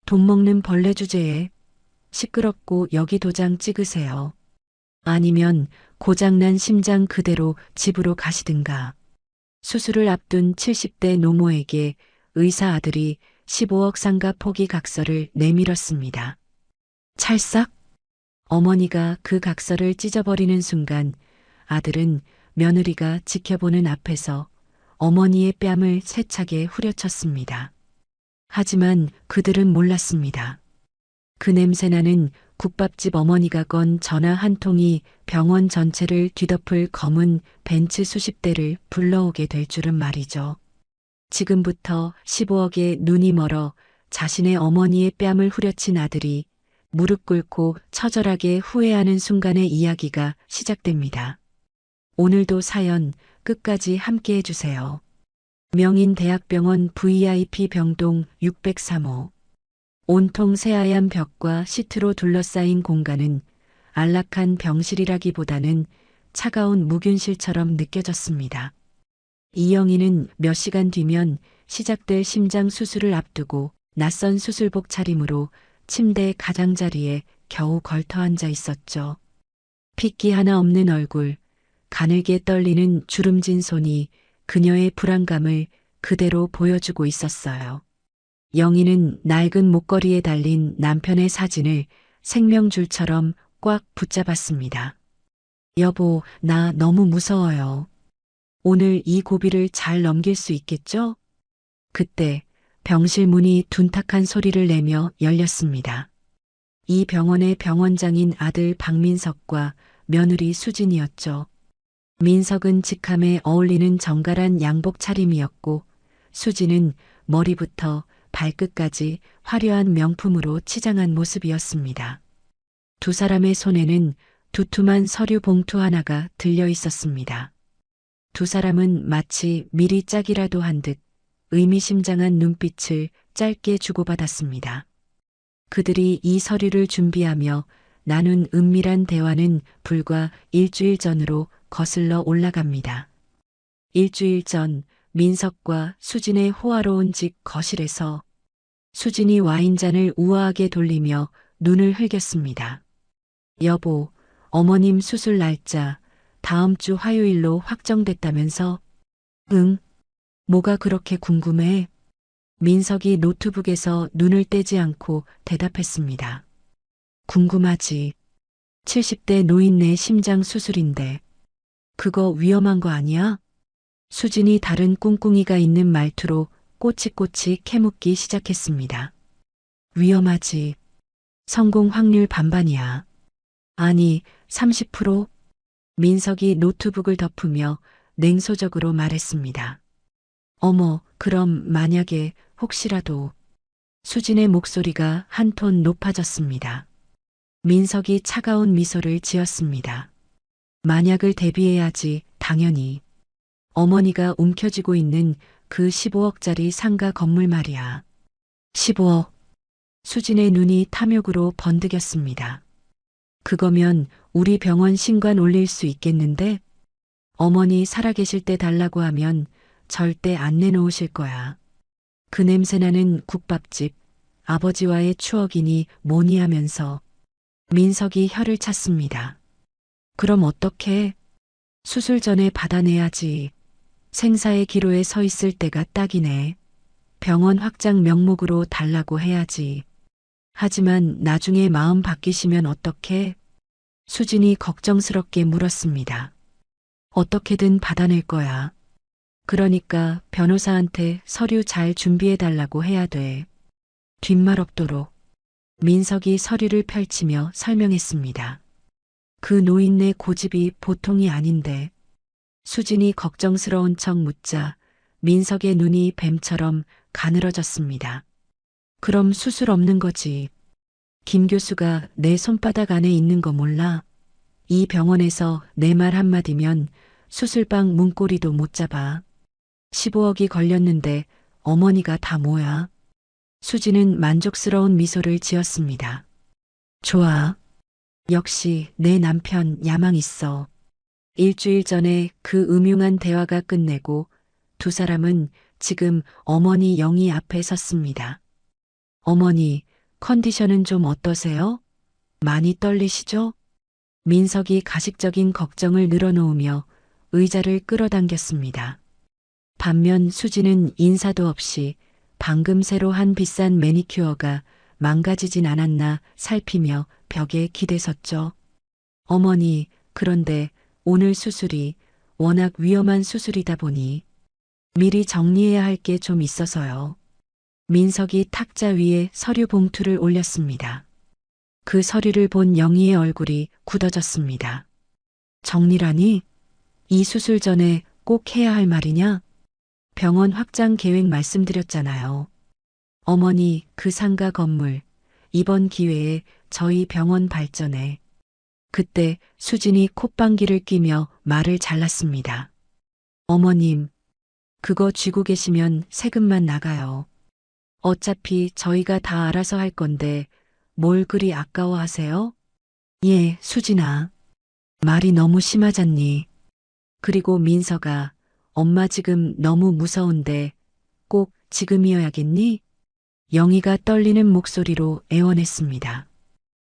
돈 먹는 벌레 주제에 시끄럽고 여기 도장 찍으세요. 아니면 고장난 심장 그대로 집으로 가시든가. 수술을 앞둔 70대 노모에게 의사 아들이 15억 상가 포기 각서를 내밀었습니다. 찰싹? 어머니가 그 각서를 찢어버리는 순간 아들은 며느리가 지켜보는 앞에서 어머니의 뺨을 세차게 후려쳤습니다. 하지만 그들은 몰랐습니다. 그 냄새나는 국밥집 어머니가 건 전화 한 통이 병원 전체를 뒤덮을 검은 벤츠 수십 대를 불러오게 될 줄은 말이죠. 지금부터 15억에 눈이 멀어 자신의 어머니의 뺨을 후려친 아들이 무릎 꿇고 처절하게 후회하는 순간의 이야기가 시작됩니다. 오늘도 사연 끝까지 함께 해주세요. 명인대학병원 VIP 병동 603호. 온통 새하얀 벽과 시트로 둘러싸인 공간은 안락한 병실이라기보다는 차가운 무균실처럼 느껴졌습니다. 이영희는 몇 시간 뒤면 시작될 심장 수술을 앞두고 낯선 수술복 차림으로 침대 가장자리에 겨우 걸터 앉아 있었죠. 핏기 하나 없는 얼굴, 가늘게 떨리는 주름진 손이 그녀의 불안감을 그대로 보여주고 있었어요. 영희는 낡은 목걸이에 달린 남편의 사진을 생명줄처럼 꽉 붙잡았습니다. 여보, 나 너무 무서워요. 오늘 이 고비를 잘 넘길 수 있겠죠? 그때 병실 문이 둔탁한 소리를 내며 열렸습니다. 이 병원의 병원장인 아들 박민석과 며느리 수진이었죠. 민석은 직함에 어울리는 정갈한 양복 차림이었고 수진은 머리부터 발끝까지 화려한 명품으로 치장한 모습이었습니다. 두 사람의 손에는 두툼한 서류 봉투 하나가 들려 있었습니다. 두 사람은 마치 미리 짝이라도 한 듯 의미심장한 눈빛을 짧게 주고받았습니다. 그들이 이 서류를 준비하며 나눈 은밀한 대화는 불과 일주일 전으로 거슬러 올라갑니다. 일주일 전 민석과 수진의 호화로운 집 거실에서 수진이 와인잔을 우아하게 돌리며 눈을 흘겼습니다. 여보, 어머님 수술 날짜 다음 주 화요일로 확정됐다면서? 응. 뭐가 그렇게 궁금해? 민석이 노트북에서 눈을 떼지 않고 대답했습니다. 궁금하지. 70대 노인네 심장 수술인데. 그거 위험한 거 아니야? 수진이 다른 꿍꿍이가 있는 말투로 꼬치꼬치 캐묻기 시작했습니다. 위험하지. 성공 확률 반반이야. 아니, 30%? 민석이 노트북을 덮으며 냉소적으로 말했습니다. 어머, 그럼 만약에 혹시라도 수진의 목소리가 한 톤 높아졌습니다. 민석이 차가운 미소를 지었습니다. 만약을 대비해야지, 당연히. 어머니가 움켜쥐고 있는 그 15억짜리 상가 건물 말이야. 15억. 수진의 눈이 탐욕으로 번득였습니다. 그거면 우리 병원 신관 올릴 수 있겠는데? 어머니 살아계실 때 달라고 하면 절대 안 내놓으실 거야. 그 냄새나는 국밥집, 아버지와의 추억이니 뭐니 하면서 민석이 혀를 찼습니다. 그럼 어떡해? 수술 전에 받아내야지. 생사의 기로에 서 있을 때가 딱이네. 병원 확장 명목으로 달라고 해야지. 하지만 나중에 마음 바뀌시면 어떡해? 수진이 걱정스럽게 물었습니다. 어떻게든 받아낼 거야. 그러니까 변호사한테 서류 잘 준비해달라고 해야 돼. 뒷말 없도록. 민석이 서류를 펼치며 설명했습니다. 그 노인네 고집이 보통이 아닌데. 수진이 걱정스러운 척 묻자 민석의 눈이 뱀처럼 가늘어졌습니다. 그럼 수술 없는 거지. 김 교수가 내 손바닥 안에 있는 거 몰라? 이 병원에서 내 말 한마디면 수술방 문고리도 못 잡아. 15억이 걸렸는데 어머니가 다 뭐야? 수지는 만족스러운 미소를 지었습니다. 좋아. 역시 내 남편 야망 있어. 일주일 전에 그 음흉한 대화가 끝내고 두 사람은 지금 어머니 영희 앞에 섰습니다. 어머니, 컨디션은 좀 어떠세요? 많이 떨리시죠? 민석이 가식적인 걱정을 늘어놓으며 의자를 끌어당겼습니다. 반면 수지는 인사도 없이 방금 새로 한 비싼 매니큐어가 망가지진 않았나 살피며 벽에 기대섰죠. 어머니, 그런데 오늘 수술이 워낙 위험한 수술이다 보니 미리 정리해야 할 게 좀 있어서요. 민석이 탁자 위에 서류 봉투를 올렸습니다. 그 서류를 본 영희의 얼굴이 굳어졌습니다. 정리라니? 이 수술 전에 꼭 해야 할 말이냐? 병원 확장 계획 말씀드렸잖아요. 어머니, 그 상가 건물, 이번 기회에 저희 병원 발전에. 그때 수진이 콧방귀를 뀌며 말을 잘랐습니다. 어머님, 그거 쥐고 계시면 세금만 나가요. 어차피 저희가 다 알아서 할 건데 뭘 그리 아까워하세요? 예, 수진아. 말이 너무 심하잖니. 그리고 민서가 엄마 지금 너무 무서운데 꼭 지금이어야겠니? 영희가 떨리는 목소리로 애원했습니다.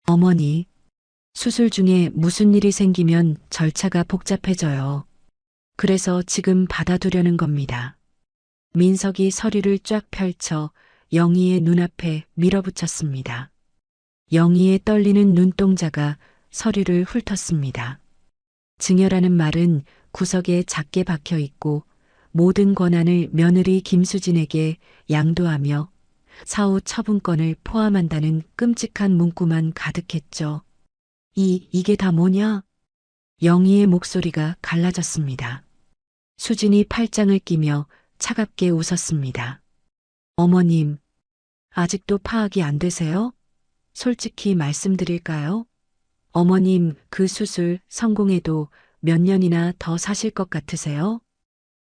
어머니, 수술 중에 무슨 일이 생기면 절차가 복잡해져요. 그래서 지금 받아두려는 겁니다. 민석이 서류를 쫙 펼쳐 영희의 눈앞에 밀어붙였습니다. 영희의 떨리는 눈동자가 서류를 훑었습니다. 증여라는 말은 구석에 작게 박혀 있고 모든 권한을 며느리 김수진에게 양도하며 사후 처분권을 포함한다는 끔찍한 문구만 가득했죠. 이게 다 뭐냐? 영희의 목소리가 갈라졌습니다. 수진이 팔짱을 끼며 차갑게 웃었습니다. 어머님, 아직도 파악이 안 되세요? 솔직히 말씀드릴까요? 어머님, 그 수술 성공해도 몇 년이나 더 사실 것 같으세요?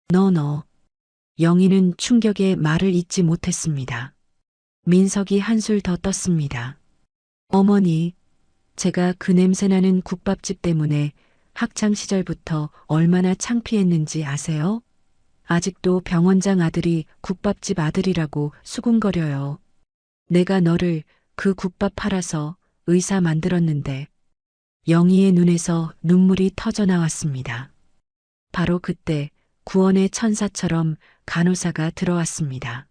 너. 영희는 충격에 말을 잇지 못했습니다. 민석이 한술 더 떴습니다. 어머니, 제가 그 냄새나는 국밥집 때문에 학창 시절부터 얼마나 창피했는지 아세요? 아직도 병원장 아들이 국밥집 아들이라고 수군거려요. 내가 너를 그 국밥 팔아서 의사 만들었는데. 영희의 눈에서 눈물이 터져 나왔습니다. 바로 그때 구원의 천사처럼 간호사가 들어왔습니다.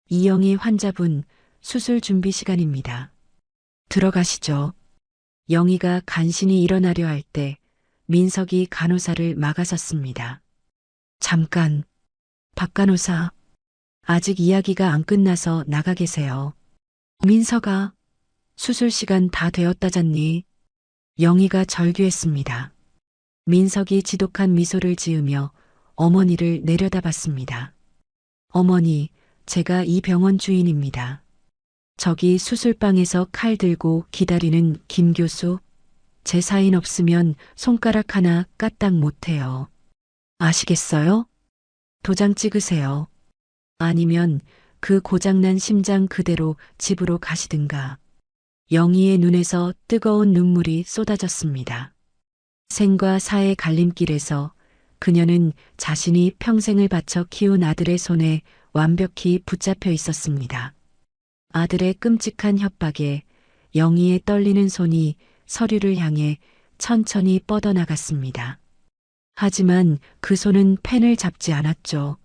이영희 환자분 수술 준비 시간입니다. 들어가시죠. 영희가 간신히 일어나려 할 때 민석이 간호사를 막아섰습니다. 잠깐, 박 간호사. 아직 이야기가 안 끝나서 나가 계세요. 민석아, 수술 시간 다 되었다잖니. 영희가 절규했습니다. 민석이 지독한 미소를 지으며 어머니를 내려다봤습니다. 어머니, 제가 이 병원 주인입니다. 저기 수술방에서 칼 들고 기다리는 김 교수. 제 사인 없으면 손가락 하나 까딱 못해요. 아시겠어요? 도장 찍으세요. 아니면 그 고장난 심장 그대로 집으로 가시든가. 영희의 눈에서 뜨거운 눈물이 쏟아졌습니다. 생과 사의 갈림길에서 그녀는 자신이 평생을 바쳐 키운 아들의 손에 완벽히 붙잡혀 있었습니다. 아들의 끔찍한 협박에 영희의 떨리는 손이 서류를 향해 천천히 뻗어나갔습니다. 하지만 그 손은 펜을 잡지 않았죠.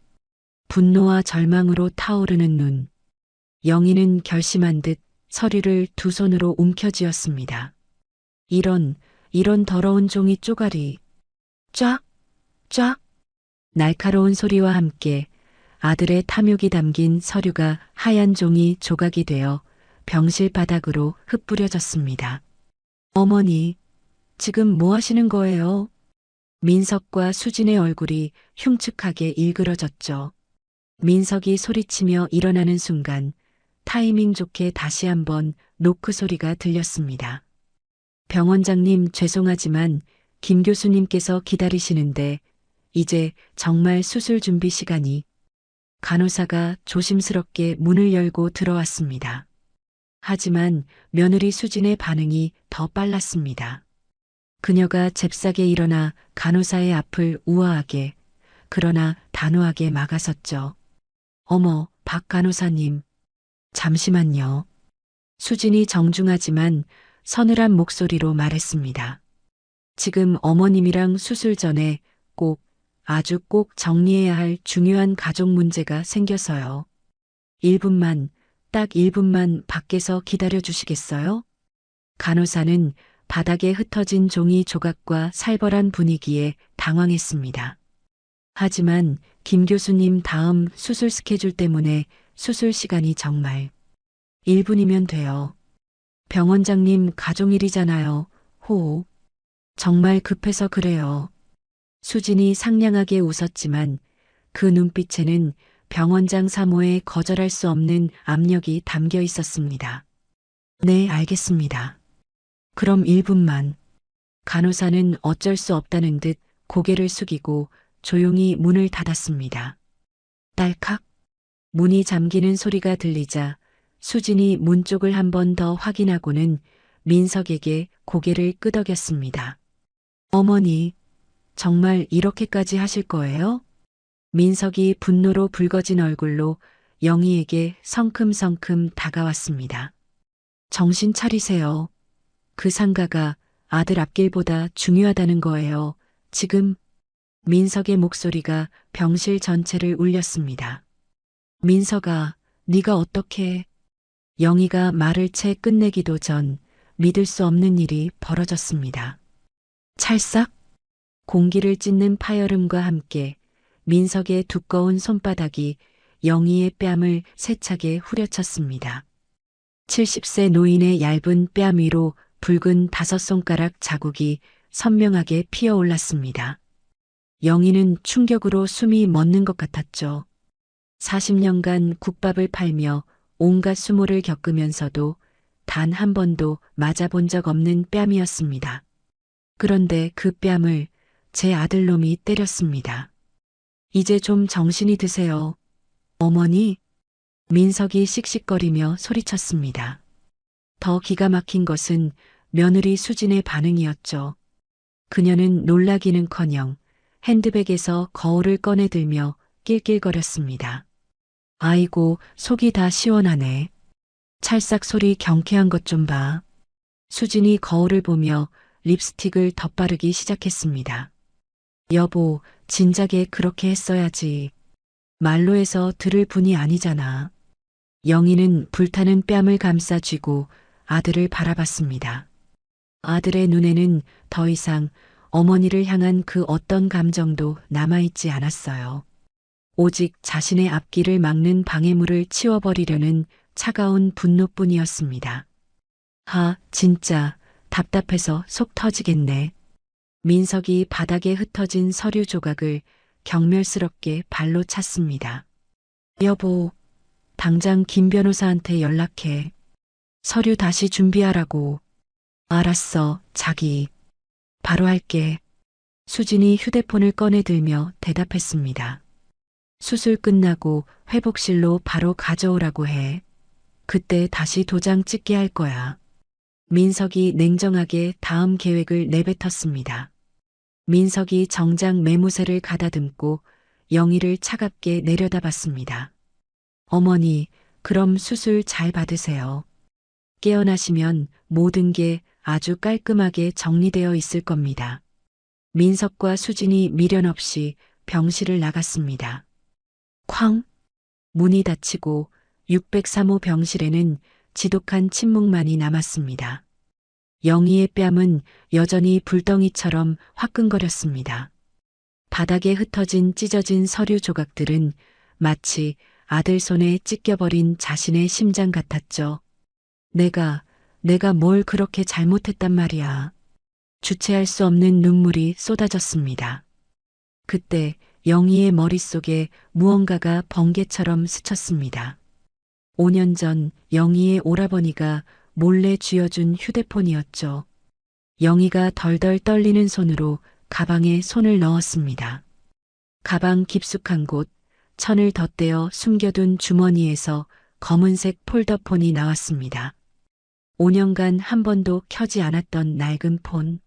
분노와 절망으로 타오르는 눈. 영희는 결심한 듯 서류를 두 손으로 움켜쥐었습니다. 이런 더러운 종이 쪼가리. 쫙, 쫙. 날카로운 소리와 함께 아들의 탐욕이 담긴 서류가 하얀 종이 조각이 되어 병실 바닥으로 흩뿌려졌습니다. 어머니, 지금 뭐 하시는 거예요? 민석과 수진의 얼굴이 흉측하게 일그러졌죠. 민석이 소리치며 일어나는 순간 타이밍 좋게 다시 한번 노크 소리가 들렸습니다. 병원장님 죄송하지만 김 교수님께서 기다리시는데 이제 정말 수술 준비 시간이. 간호사가 조심스럽게 문을 열고 들어왔습니다. 하지만 며느리 수진의 반응이 더 빨랐습니다. 그녀가 잽싸게 일어나 간호사의 앞을 우아하게 그러나 단호하게 막아섰죠. 어머, 박 간호사님. 잠시만요. 수진이 정중하지만 서늘한 목소리로 말했습니다. 지금 어머님이랑 수술 전에 꼭, 아주 꼭 정리해야 할 중요한 가족 문제가 생겨서요. 1분만, 딱 1분만 밖에서 기다려 주시겠어요? 간호사는 바닥에 흩어진 종이 조각과 살벌한 분위기에 당황했습니다. 하지만 김 교수님 다음 수술 스케줄 때문에 수술 시간이 정말 1분이면 돼요. 병원장님 가족일이잖아요. 호호. 정말 급해서 그래요. 수진이 상냥하게 웃었지만 그 눈빛에는 병원장 사모에 거절할 수 없는 압력이 담겨 있었습니다. 네, 알겠습니다. 그럼 1분만. 간호사는 어쩔 수 없다는 듯 고개를 숙이고 조용히 문을 닫았습니다. 딸칵. 문이 잠기는 소리가 들리자 수진이 문 쪽을 한 번 더 확인하고는 민석에게 고개를 끄덕였습니다. 어머니, 정말 이렇게까지 하실 거예요? 민석이 분노로 붉어진 얼굴로 영희에게 성큼성큼 다가왔습니다. 정신 차리세요. 그 상가가 아들 앞길보다 중요하다는 거예요. 지금 민석의 목소리가 병실 전체를 울렸습니다. 민석아, 네가 어떻게... 영희가 말을 채 끝내기도 전 믿을 수 없는 일이 벌어졌습니다. 찰싹 공기를 찢는 파열음과 함께 민석의 두꺼운 손바닥이 영희의 뺨을 세차게 후려쳤습니다. 70세 노인의 얇은 뺨 위로 붉은 5손가락 자국이 선명하게 피어올랐습니다. 영희는 충격으로 숨이 멎는 것 같았죠. 40년간 국밥을 팔며 온갖 수모를 겪으면서도 단 한 번도 맞아본 적 없는 뺨이었습니다. 그런데 그 뺨을 제 아들놈이 때렸습니다. 이제 좀 정신이 드세요. 어머니? 민석이 씩씩거리며 소리쳤습니다. 더 기가 막힌 것은 며느리 수진의 반응이었죠. 그녀는 놀라기는커녕 핸드백에서 거울을 꺼내들며 낄낄거렸습니다. 아이고, 속이 다 시원하네. 찰싹 소리 경쾌한 것 좀 봐. 수진이 거울을 보며 립스틱을 덧바르기 시작했습니다. 여보, 진작에 그렇게 했어야지. 말로 해서 들을 분이 아니잖아. 영희는 불타는 뺨을 감싸 쥐고 아들을 바라봤습니다. 아들의 눈에는 더 이상 어머니를 향한 그 어떤 감정도 남아있지 않았어요. 오직 자신의 앞길을 막는 방해물을 치워버리려는 차가운 분노뿐이었습니다. 아, 진짜 답답해서 속 터지겠네. 민석이 바닥에 흩어진 서류 조각을 경멸스럽게 발로 찼습니다. 여보, 당장 김 변호사한테 연락해. 서류 다시 준비하라고. 알았어, 자기. 바로 할게. 수진이 휴대폰을 꺼내들며 대답했습니다. 수술 끝나고 회복실로 바로 가져오라고 해. 그때 다시 도장 찍게 할 거야. 민석이 냉정하게 다음 계획을 내뱉었습니다. 민석이 정장 매무새를 가다듬고 영희를 차갑게 내려다봤습니다. 어머니, 그럼 수술 잘 받으세요. 깨어나시면 모든 게 아주 깔끔하게 정리되어 있을 겁니다. 민석과 수진이 미련 없이 병실을 나갔습니다. 쾅! 문이 닫히고 603호 병실에는 지독한 침묵만이 남았습니다. 영희의 뺨은 여전히 불덩이처럼 화끈거렸습니다. 바닥에 흩어진 찢어진 서류 조각들은 마치 아들 손에 찢겨버린 자신의 심장 같았죠. 내가 뭘 그렇게 잘못했단 말이야. 주체할 수 없는 눈물이 쏟아졌습니다. 그때 영희의 머릿속에 무언가가 번개처럼 스쳤습니다. 5년 전 영희의 오라버니가 몰래 쥐어준 휴대폰이었죠. 영희가 덜덜 떨리는 손으로 가방에 손을 넣었습니다. 가방 깊숙한 곳, 천을 덧대어 숨겨둔 주머니에서 검은색 폴더폰이 나왔습니다. 5년간 한 번도 켜지 않았던 낡은 폰.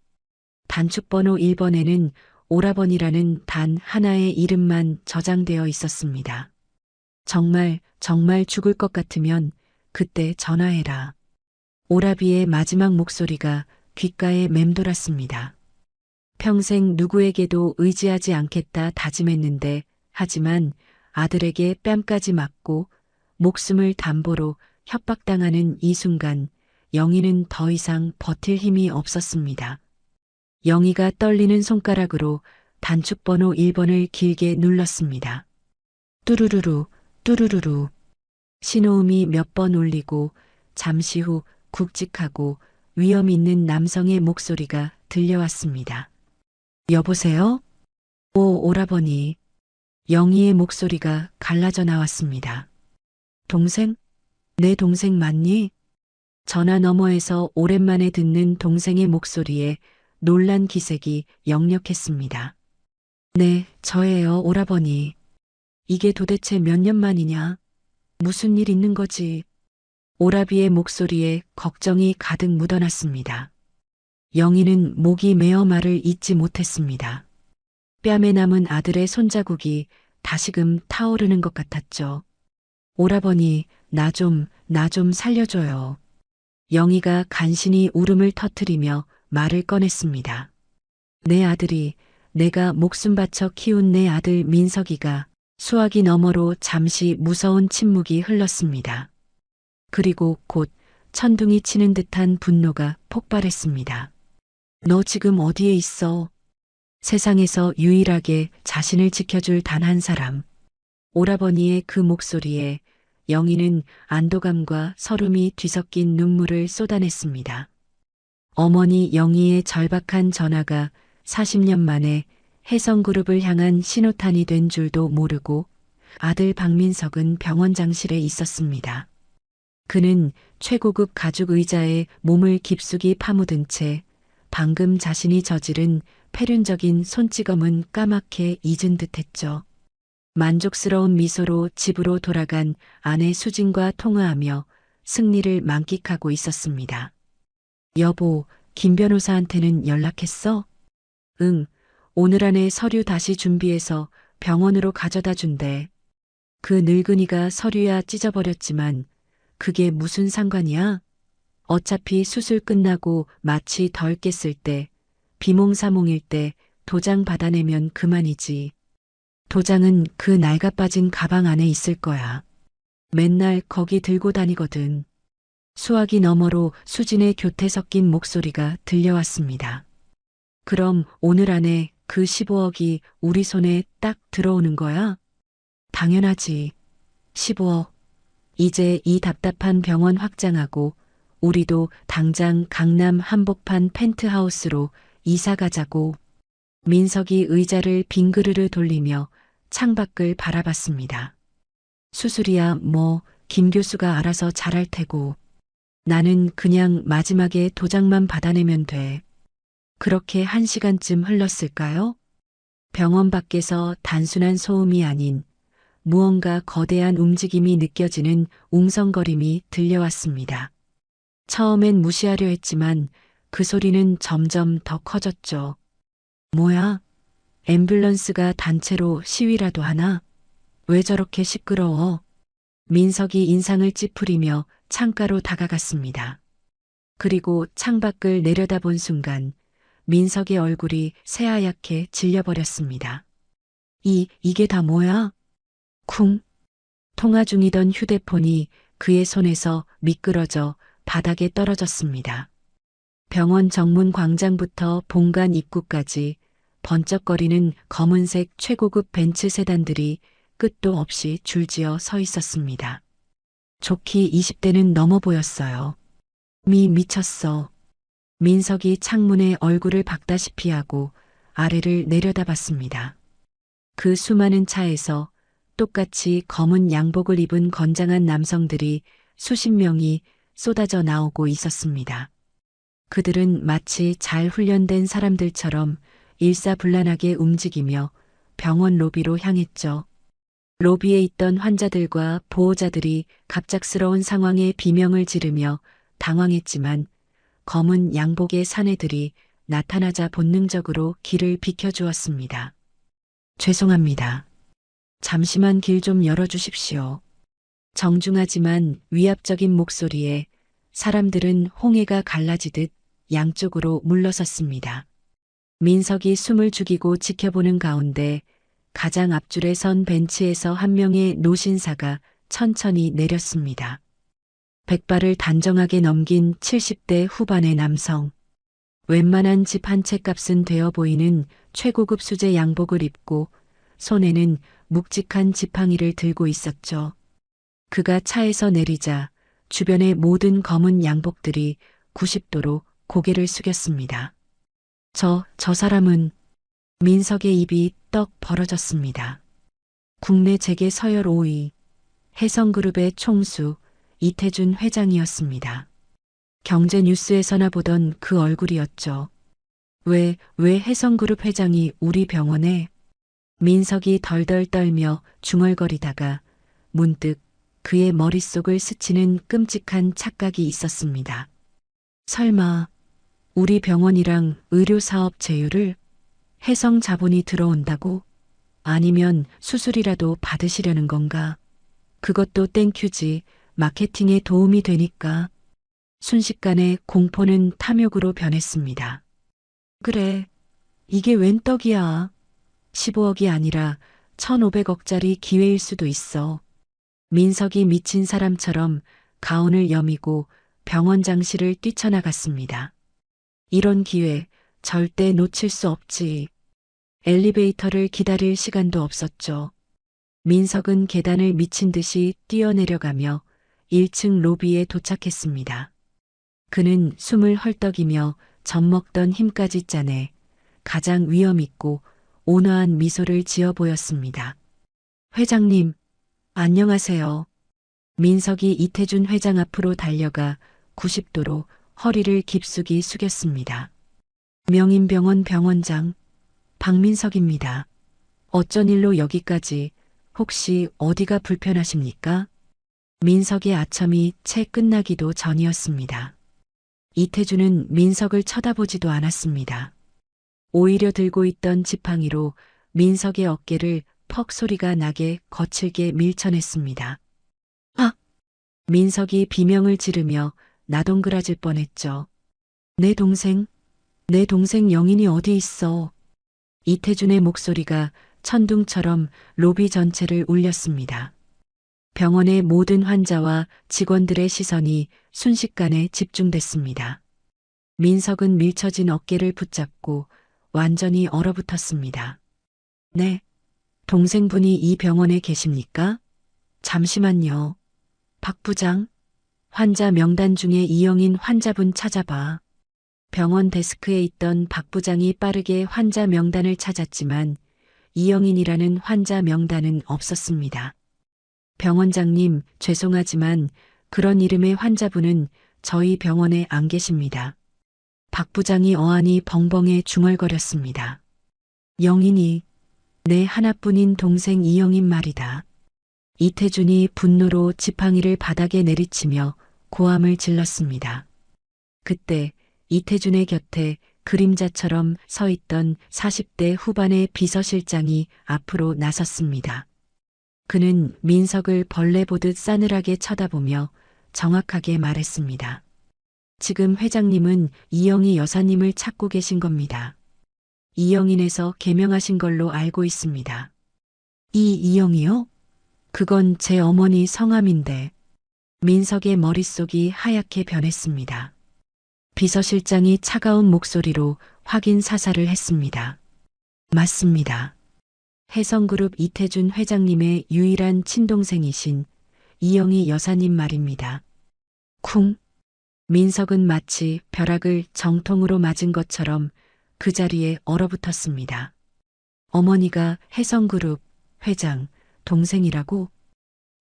단축번호 1번에는 오라버니라는 단 하나의 이름만 저장되어 있었습니다. 정말 죽을 것 같으면 그때 전화해라. 오라비의 마지막 목소리가 귓가에 맴돌았습니다. 평생 누구에게도 의지하지 않겠다 다짐했는데, 하지만 아들에게 뺨까지 맞고 목숨을 담보로 협박당하는 이 순간 영희는 더 이상 버틸 힘이 없었습니다. 영희가 떨리는 손가락으로 단축번호 1번을 길게 눌렀습니다. 뚜루루루, 뚜루루루. 신호음이 몇 번 울리고 잠시 후 굵직하고 위험 있는 남성의 목소리가 들려왔습니다. 여보세요? 오, 오라버니. 영희의 목소리가 갈라져 나왔습니다. 동생? 내 동생 맞니? 전화 너머에서 오랜만에 듣는 동생의 목소리에 놀란 기색이 역력했습니다. 네, 저예요, 오라버니. 이게 도대체 몇 년 만이냐? 무슨 일 있는 거지? 오라비의 목소리에 걱정이 가득 묻어났습니다. 영희는 목이 메어 말을 잇지 못했습니다. 뺨에 남은 아들의 손자국이 다시금 타오르는 것 같았죠. 오라버니, 나 좀 살려줘요. 영희가 간신히 울음을 터뜨리며 말을 꺼냈습니다. 내 아들이, 내가 목숨 바쳐 키운 내 아들 민석이가. 수화기 너머로 잠시 무서운 침묵이 흘렀습니다. 그리고 곧 천둥이 치는 듯한 분노가 폭발했습니다. 너 지금 어디에 있어? 세상에서 유일하게 자신을 지켜줄 단 한 사람. 오라버니의 그 목소리에 영희는 안도감과 서름이 뒤섞인 눈물을 쏟아냈습니다. 어머니 영희의 절박한 전화가 40년 만에 혜성그룹을 향한 신호탄이 된 줄도 모르고 아들 박민석은 병원장실에 있었습니다. 그는 최고급 가죽 의자에 몸을 깊숙이 파묻은 채 방금 자신이 저지른 패륜적인 손찌검은 까맣게 잊은 듯했죠. 만족스러운 미소로 집으로 돌아간 아내 수진과 통화하며 승리를 만끽하고 있었습니다. 여보, 김 변호사한테는 연락했어? 응, 오늘 안에 서류 다시 준비해서 병원으로 가져다 준대. 그 늙은이가 서류야 찢어버렸지만 그게 무슨 상관이야? 어차피 수술 끝나고 마취 덜 깼을 때, 비몽사몽일 때 도장 받아내면 그만이지. 도장은 그 낡아 빠진 가방 안에 있을 거야. 맨날 거기 들고 다니거든. 수화기 너머로 수진의 교태 섞인 목소리가 들려왔습니다. 그럼 오늘 안에 그 15억이 우리 손에 딱 들어오는 거야? 당연하지. 15억. 이제 이 답답한 병원 확장하고 우리도 당장 강남 한복판 펜트하우스로 이사 가자고. 민석이 의자를 빙그르르 돌리며 창밖을 바라봤습니다. 수술이야 뭐 김 교수가 알아서 잘할 테고. 나는 그냥 마지막에 도장만 받아내면 돼. 그렇게 1시간쯤 흘렀을까요? 병원 밖에서 단순한 소음이 아닌 무언가 거대한 움직임이 느껴지는 웅성거림이 들려왔습니다. 처음엔 무시하려 했지만 그 소리는 점점 더 커졌죠. 뭐야? 앰뷸런스가 단체로 시위라도 하나? 왜 저렇게 시끄러워? 민석이 인상을 찌푸리며 창가로 다가갔습니다. 그리고 창밖을 내려다본 순간 민석의 얼굴이 새하얗게 질려버렸습니다. 이게 다 뭐야? 쿵. 통화 중이던 휴대폰이 그의 손에서 미끄러져 바닥에 떨어졌습니다. 병원 정문 광장부터 본관 입구까지 번쩍거리는 검은색 최고급 벤츠 세단들이 끝도 없이 줄지어 서 있었습니다. 좋기 20대는 넘어 보였어요. 미쳤어. 민석이 창문에 얼굴을 박다시피 하고 아래를 내려다봤습니다. 그 수많은 차에서 똑같이 검은 양복을 입은 건장한 남성들이 수십 명이 쏟아져 나오고 있었습니다. 그들은 마치 잘 훈련된 사람들처럼 일사불란하게 움직이며 병원 로비로 향했죠. 로비에 있던 환자들과 보호자들이 갑작스러운 상황에 비명을 지르며 당황했지만 검은 양복의 사내들이 나타나자 본능적으로 길을 비켜주었습니다. 죄송합니다. 잠시만 길 좀 열어주십시오. 정중하지만 위압적인 목소리에 사람들은 홍해가 갈라지듯 양쪽으로 물러섰습니다. 민석이 숨을 죽이고 지켜보는 가운데 가장 앞줄에 선 벤치에서 한 명의 노신사가 천천히 내렸습니다. 백발을 단정하게 넘긴 70대 후반의 남성. 웬만한 집 한 채 값은 되어 보이는 최고급 수제 양복을 입고 손에는 묵직한 지팡이를 들고 있었죠. 그가 차에서 내리자 주변의 모든 검은 양복들이 90도로 고개를 숙였습니다. 저 사람은 민석의 입이 떡 벌어졌습니다. 국내 재계 서열 5위 해성그룹의 총수 이태준 회장이었습니다. 경제뉴스에서나 보던 그 얼굴이었죠. 왜 해성그룹 회장이 우리 병원에? 민석이 덜덜 떨며 중얼거리다가 문득 그의 머릿속을 스치는 끔찍한 착각이 있었습니다. 설마 우리 병원이랑 의료사업 제휴를 해성 자본이 들어온다고? 아니면 수술이라도 받으시려는 건가? 그것도 땡큐지. 마케팅에 도움이 되니까. 순식간에 공포는 탐욕으로 변했습니다. 그래, 이게 웬 떡이야. 15억이 아니라 1,500억짜리 기회일 수도 있어. 민석이 미친 사람처럼 가운을 여미고 병원장실을 뛰쳐나갔습니다. 이런 기회 절대 놓칠 수 없지. 엘리베이터를 기다릴 시간도 없었죠. 민석은 계단을 미친 듯이 뛰어내려가며 1층 로비에 도착했습니다. 그는 숨을 헐떡이며 젖먹던 힘까지 짜내 가장 위엄있고 온화한 미소를 지어 보였습니다. 회장님, 안녕하세요. 민석이 이태준 회장 앞으로 달려가 90도로 허리를 깊숙이 숙였습니다. 명인병원 병원장 박민석입니다. 어쩐 일로 여기까지, 혹시 어디가 불편하십니까? 민석의 아첨이 채 끝나기도 전이었습니다. 이태준은 민석을 쳐다보지도 않았습니다. 오히려 들고 있던 지팡이로 민석의 어깨를 퍽 소리가 나게 거칠게 밀쳐냈습니다. 아! 민석이 비명을 지르며 나동그라질 뻔했죠. 내 동생 영인이 어디 있어? 이태준의 목소리가 천둥처럼 로비 전체를 울렸습니다. 병원의 모든 환자와 직원들의 시선이 순식간에 집중됐습니다. 민석은 밀쳐진 어깨를 붙잡고 완전히 얼어붙었습니다. 네, 동생분이 이 병원에 계십니까? 잠시만요. 박 부장, 환자 명단 중에 이영인 환자분 찾아봐. 병원 데스크에 있던 박 부장이 빠르게 환자 명단을 찾았지만 이영인이라는 환자 명단은 없었습니다. 병원장님, 죄송하지만 그런 이름의 환자분은 저희 병원에 안 계십니다. 박 부장이 어안이 벙벙해 중얼거렸습니다. 영인이, 내 하나뿐인 동생 이영인 말이다. 이태준이 분노로 지팡이를 바닥에 내리치며 고함을 질렀습니다. 그때 이태준의 곁에 그림자처럼 서 있던 40대 후반의 비서실장이 앞으로 나섰습니다. 그는 민석을 벌레 보듯 싸늘하게 쳐다보며 정확하게 말했습니다. 지금 회장님은 이영희 여사님을 찾고 계신 겁니다. 이영인에서 개명하신 걸로 알고 있습니다. 이영희요? 그건 제 어머니 성함인데. 민석의 머릿속이 하얗게 변했습니다. 비서실장이 차가운 목소리로 확인 사살을 했습니다. 맞습니다. 해성그룹 이태준 회장님의 유일한 친동생이신 이영희 여사님 말입니다. 쿵. 민석은 마치 벼락을 정통으로 맞은 것처럼 그 자리에 얼어붙었습니다. 어머니가 해성그룹 회장 동생이라고?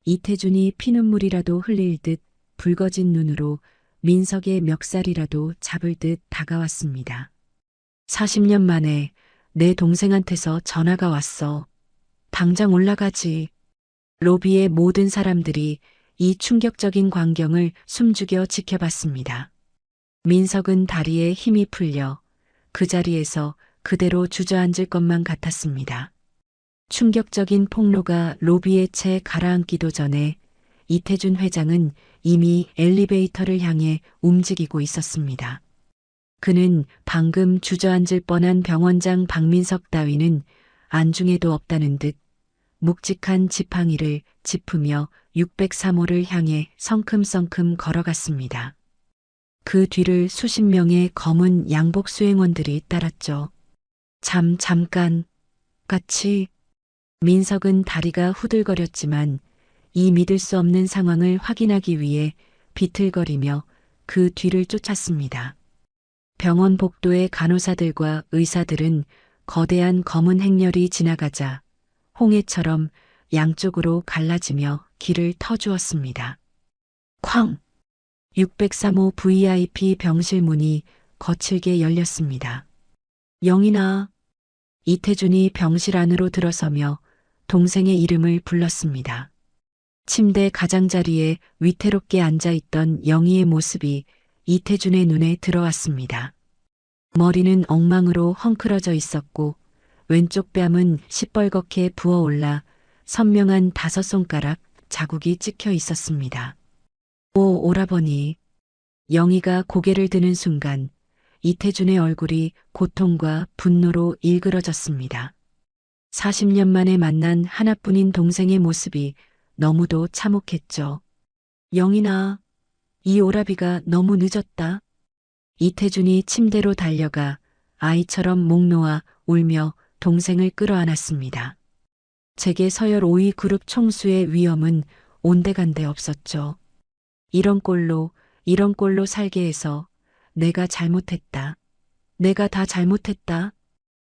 이태준이 피눈물이라도 흘릴 듯 붉어진 눈으로 민석의 멱살이라도 잡을 듯 다가왔습니다. 40년 만에 내 동생한테서 전화가 왔어. 당장 올라가지. 로비의 모든 사람들이 이 충격적인 광경을 숨죽여 지켜봤습니다. 민석은 다리에 힘이 풀려 그 자리에서 그대로 주저앉을 것만 같았습니다. 충격적인 폭로가 로비의 채 가라앉기도 전에 이태준 회장은 이미 엘리베이터를 향해 움직이고 있었습니다. 그는 방금 주저앉을 뻔한 병원장 박민석 따위는 안중에도 없다는 듯 묵직한 지팡이를 짚으며 603호를 향해 성큼성큼 걸어갔습니다. 그 뒤를 수십 명의 검은 양복 수행원들이 따랐죠. 잠깐, 같이. 민석은 다리가 후들거렸지만 이 믿을 수 없는 상황을 확인하기 위해 비틀거리며 그 뒤를 쫓았습니다. 병원 복도의 간호사들과 의사들은 거대한 검은 행렬이 지나가자 홍해처럼 양쪽으로 갈라지며 길을 터주었습니다. 쾅! 603호 VIP 병실 문이 거칠게 열렸습니다. 영인아. 이태준이 병실 안으로 들어서며 동생의 이름을 불렀습니다. 침대 가장자리에 위태롭게 앉아있던 영희의 모습이 이태준의 눈에 들어왔습니다. 머리는 엉망으로 헝클어져 있었고 왼쪽 뺨은 시뻘겋게 부어올라 선명한 5손가락 자국이 찍혀 있었습니다. 오, 오라버니. 영희가 고개를 드는 순간 이태준의 얼굴이 고통과 분노로 일그러졌습니다. 40년 만에 만난 하나뿐인 동생의 모습이 너무도 참혹했죠. 영희나, 이 오라비가 너무 늦었다. 이태준이 침대로 달려가 아이처럼 목 놓아 울며 동생을 끌어안았습니다. 제게 서열 5위 그룹 총수의 위험은 온데간데 없었죠. 이런 꼴로 살게 해서 내가 잘못했다. 내가 다 잘못했다.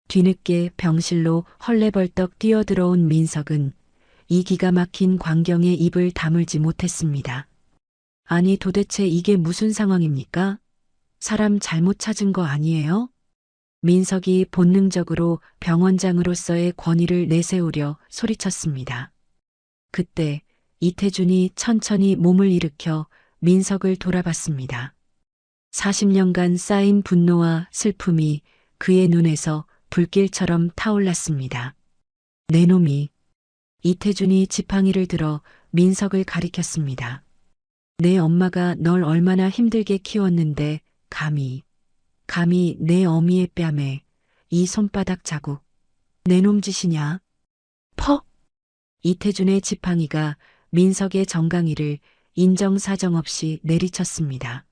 뒤늦게 병실로 헐레벌떡 뛰어들어온 민석은 이 기가 막힌 광경에 입을 다물지 못했습니다. 아니 도대체 이게 무슨 상황입니까? 사람 잘못 찾은 거 아니에요? 민석이 본능적으로 병원장으로서의 권위를 내세우려 소리쳤습니다. 그때 이태준이 천천히 몸을 일으켜 민석을 돌아봤습니다. 40년간 쌓인 분노와 슬픔이 그의 눈에서 불길처럼 타올랐습니다. 내 놈이. 이태준이 지팡이를 들어 민석을 가리켰습니다. 내 엄마가 널 얼마나 힘들게 키웠는데 감히 내 어미의 뺨에 이 손바닥 자국. 내 놈 짓이냐? 퍽! 이태준의 지팡이가 민석의 정강이를 인정사정 없이 내리쳤습니다.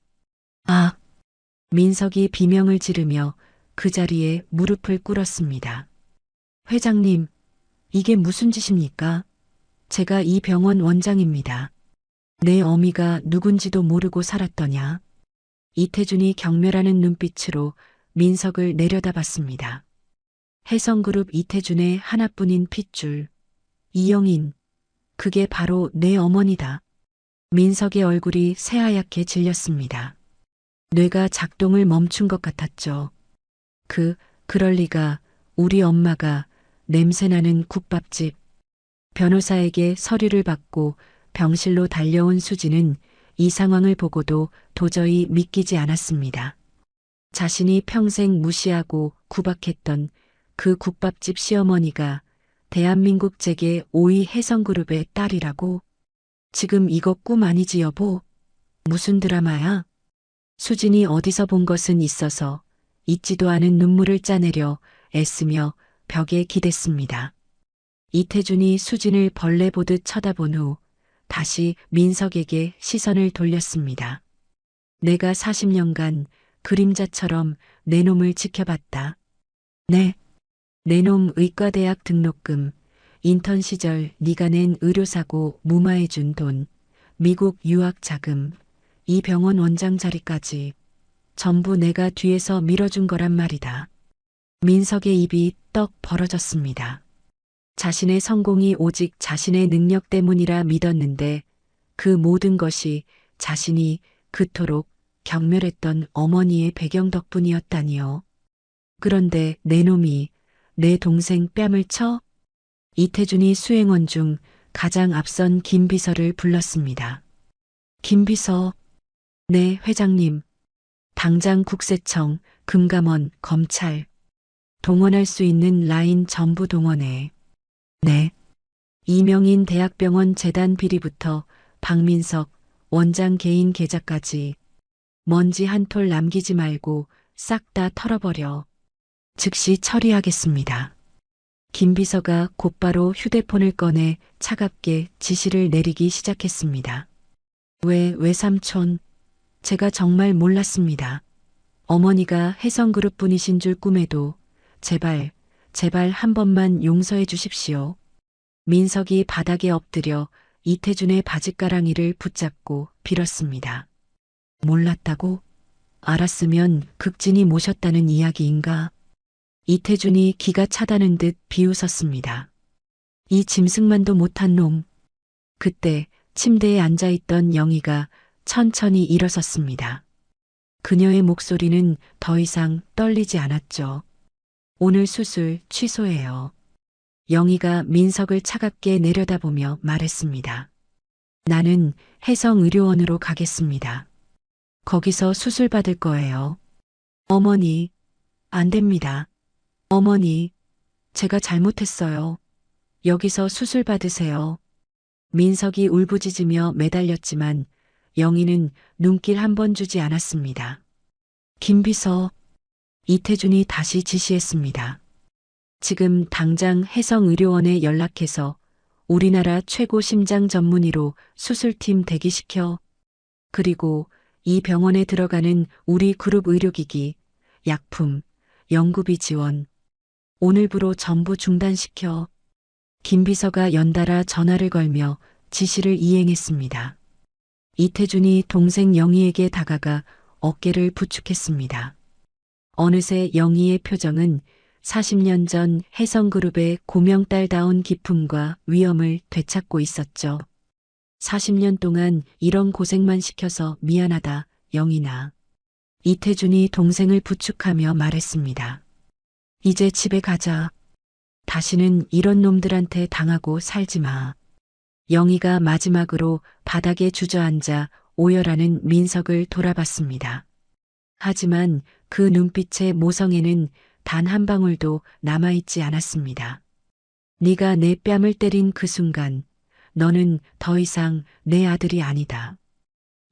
아! 민석이 비명을 지르며 그 자리에 무릎을 꿇었습니다. 회장님, 이게 무슨 짓입니까? 제가 이 병원 원장입니다. 내 어미가 누군지도 모르고 살았더냐? 이태준이 경멸하는 눈빛으로 민석을 내려다봤습니다. 혜성그룹 이태준의 하나뿐인 핏줄. 이영인. 그게 바로 내 어머니다. 민석의 얼굴이 새하얗게 질렸습니다. 뇌가 작동을 멈춘 것 같았죠. 그럴 리가. 우리 엄마가 냄새나는 국밥집. 변호사에게 서류를 받고 병실로 달려온 수지는 이 상황을 보고도 도저히 믿기지 않았습니다. 자신이 평생 무시하고 구박했던 그 국밥집 시어머니가 대한민국 재계 5위 혜성그룹의 딸이라고? 지금 이거 꿈 아니지 여보? 무슨 드라마야? 수진이 어디서 본 것은 있어서 잊지도 않은 눈물을 짜내려 애쓰며 벽에 기댔습니다. 이태준이 수진을 벌레 보듯 쳐다본 후 다시 민석에게 시선을 돌렸습니다. 내가 40년간 그림자처럼 내 놈을 지켜봤다. 네. 내 놈 의과대학 등록금, 인턴 시절 네가 낸 의료사고 무마해준 돈, 미국 유학 자금, 이 병원 원장 자리까지 전부 내가 뒤에서 밀어준 거란 말이다. 민석의 입이 떡 벌어졌습니다. 자신의 성공이 오직 자신의 능력 때문이라 믿었는데 그 모든 것이 자신이 그토록 경멸했던 어머니의 배경 덕분이었다니요. 그런데 내 놈이 내 동생 뺨을 쳐? 이태준이 수행원 중 가장 앞선 김 비서를 불렀습니다. 김 비서. 네, 회장님. 당장 국세청, 금감원, 검찰. 동원할 수 있는 라인 전부 동원해. 네. 이명인 대학병원 재단 비리부터 박민석, 원장 개인 계좌까지 먼지 한 톨 남기지 말고 싹 다 털어버려. 즉시 처리하겠습니다. 김 비서가 곧바로 휴대폰을 꺼내 차갑게 지시를 내리기 시작했습니다. 왜 외삼촌? 제가 정말 몰랐습니다. 어머니가 혜성그룹 분이신 줄 꿈에도 제발, 제발 한 번만 용서해 주십시오. 민석이 바닥에 엎드려 이태준의 바짓가랑이를 붙잡고 빌었습니다. 몰랐다고? 알았으면 극진이 모셨다는 이야기인가? 이태준이 기가 차다는 듯 비웃었습니다. 이 짐승만도 못한 놈. 그때 침대에 앉아있던 영희가 천천히 일어섰습니다. 그녀의 목소리는 더 이상 떨리지 않았죠. 오늘 수술 취소해요. 영희가 민석을 차갑게 내려다보며 말했습니다. 나는 혜성의료원으로 가겠습니다. 거기서 수술 받을 거예요. 어머니, 안 됩니다. 어머니, 제가 잘못했어요. 여기서 수술 받으세요. 민석이 울부짖으며 매달렸지만 영희는 눈길 한 번 주지 않았습니다. 김 비서, 이태준이 다시 지시했습니다. 지금 당장 혜성의료원에 연락해서 우리나라 최고 심장 전문의로 수술팀 대기시켜. 그리고 이 병원에 들어가는 우리 그룹 의료기기, 약품, 연구비 지원, 오늘부로 전부 중단시켜. 김 비서가 연달아 전화를 걸며 지시를 이행했습니다. 이태준이 동생 영희에게 다가가 어깨를 부축했습니다. 어느새 영희의 표정은 40년 전 혜성그룹의 고명딸다운 기품과 위엄을 되찾고 있었죠. 40년 동안 이런 고생만 시켜서 미안하다, 영희나. 이태준이 동생을 부축하며 말했습니다. 이제 집에 가자. 다시는 이런 놈들한테 당하고 살지 마. 영희가 마지막으로 바닥에 주저앉아 오열하는 민석을 돌아봤습니다. 하지만 그 눈빛의 모성에는 단 한 방울도 남아있지 않았습니다. 네가 내 뺨을 때린 그 순간 너는 더 이상 내 아들이 아니다.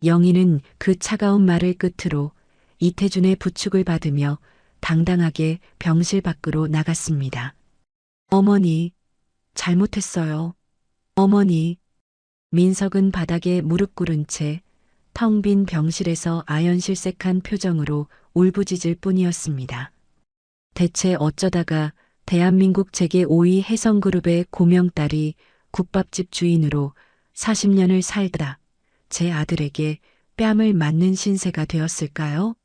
영희는 그 차가운 말을 끝으로 이태준의 부축을 받으며 당당하게 병실 밖으로 나갔습니다. 어머니, 잘못했어요. 어머니. 민석은 바닥에 무릎 꿇은 채 텅 빈 병실에서 아연실색한 표정으로 울부짖을 뿐이었습니다. 대체 어쩌다가 대한민국 제5위 혜성그룹의 고명딸이 국밥집 주인으로 40년을 살다 제 아들에게 뺨을 맞는 신세가 되었을까요?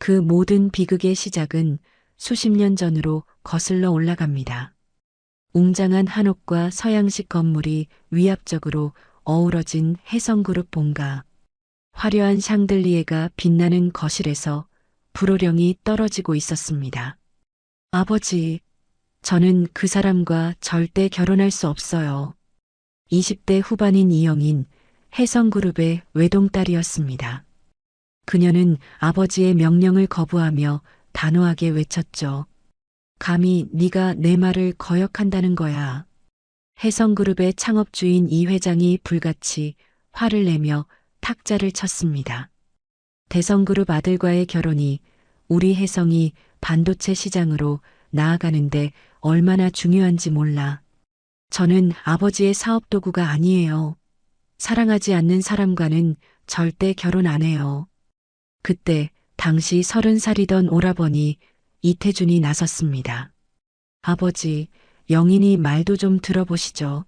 그 모든 비극의 시작은 수십 년 전으로 거슬러 올라갑니다. 웅장한 한옥과 서양식 건물이 위압적으로 어우러진 혜성그룹 본가. 화려한 샹들리에가 빛나는 거실에서 불호령이 떨어지고 있었습니다. 아버지, 저는 그 사람과 절대 결혼할 수 없어요. 20대 후반인 이영인, 혜성그룹의 외동딸이었습니다. 그녀는 아버지의 명령을 거부하며 단호하게 외쳤죠. 감히 네가 내 말을 거역한다는 거야. 혜성그룹의 창업주인 이 회장이 불같이 화를 내며 탁자를 쳤습니다. 대성그룹 아들과의 결혼이 우리 혜성이 반도체 시장으로 나아가는데 얼마나 중요한지 몰라. 저는 아버지의 사업 도구가 아니에요. 사랑하지 않는 사람과는 절대 결혼 안 해요. 그때 당시 30살이던 오라버니 이태준이 나섰습니다. 아버지, 영인이 말도 좀 들어보시죠.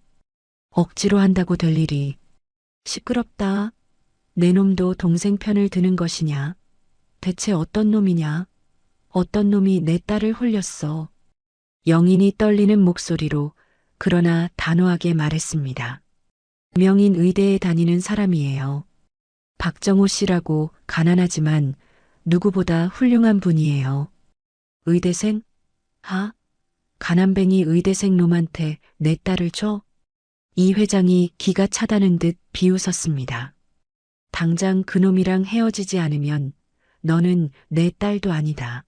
억지로 한다고 될 일이. 시끄럽다. 내 놈도 동생 편을 드는 것이냐. 대체 어떤 놈이냐. 어떤 놈이 내 딸을 홀렸어. 영인이 떨리는 목소리로 그러나 단호하게 말했습니다. 명인 의대에 다니는 사람이에요. 박정호 씨라고 가난하지만 누구보다 훌륭한 분이에요. 의대생? 하? 가난뱅이 의대생 놈한테 내 딸을 줘? 이 회장이 기가 차다는 듯 비웃었습니다. 당장 그놈이랑 헤어지지 않으면 너는 내 딸도 아니다.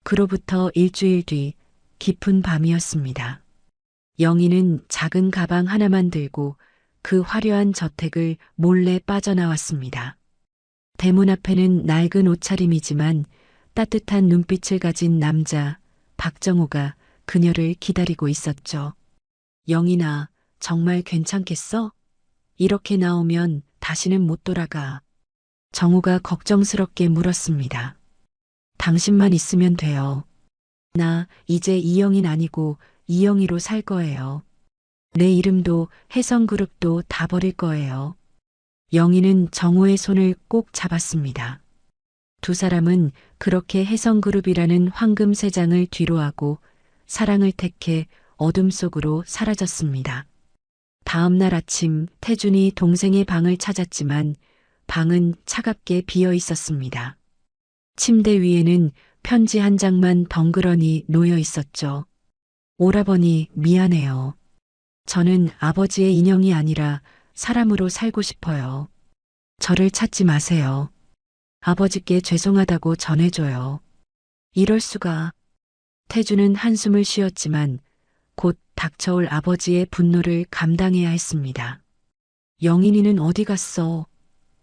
그로부터 일주일 뒤 깊은 밤이었습니다. 영희는 작은 가방 하나만 들고 그 화려한 저택을 몰래 빠져나왔습니다. 대문 앞에는 낡은 옷차림이지만 따뜻한 눈빛을 가진 남자 박정호가 그녀를 기다리고 있었죠. 영희나, 정말 괜찮겠어? 이렇게 나오면 다시는 못 돌아가. 정우가 걱정스럽게 물었습니다. 당신만 있으면 돼요. 나 이제 이영인 아니고 이영희로 살 거예요. 내 이름도 혜성그룹도 다 버릴 거예요. 영희는 정우의 손을 꼭 잡았습니다. 두 사람은 그렇게 혜성그룹이라는 황금 세장을 뒤로하고 사랑을 택해 어둠 속으로 사라졌습니다. 다음 날 아침 태준이 동생의 방을 찾았지만 방은 차갑게 비어 있었습니다. 침대 위에는 편지 한 장만 덩그러니 놓여 있었죠. 오라버니 미안해요. 저는 아버지의 인형이 아니라 사람으로 살고 싶어요. 저를 찾지 마세요. 아버지께 죄송하다고 전해줘요. 이럴 수가. 태주는 한숨을 쉬었지만 곧 닥쳐올 아버지의 분노를 감당해야 했습니다. 영인이는 어디 갔어?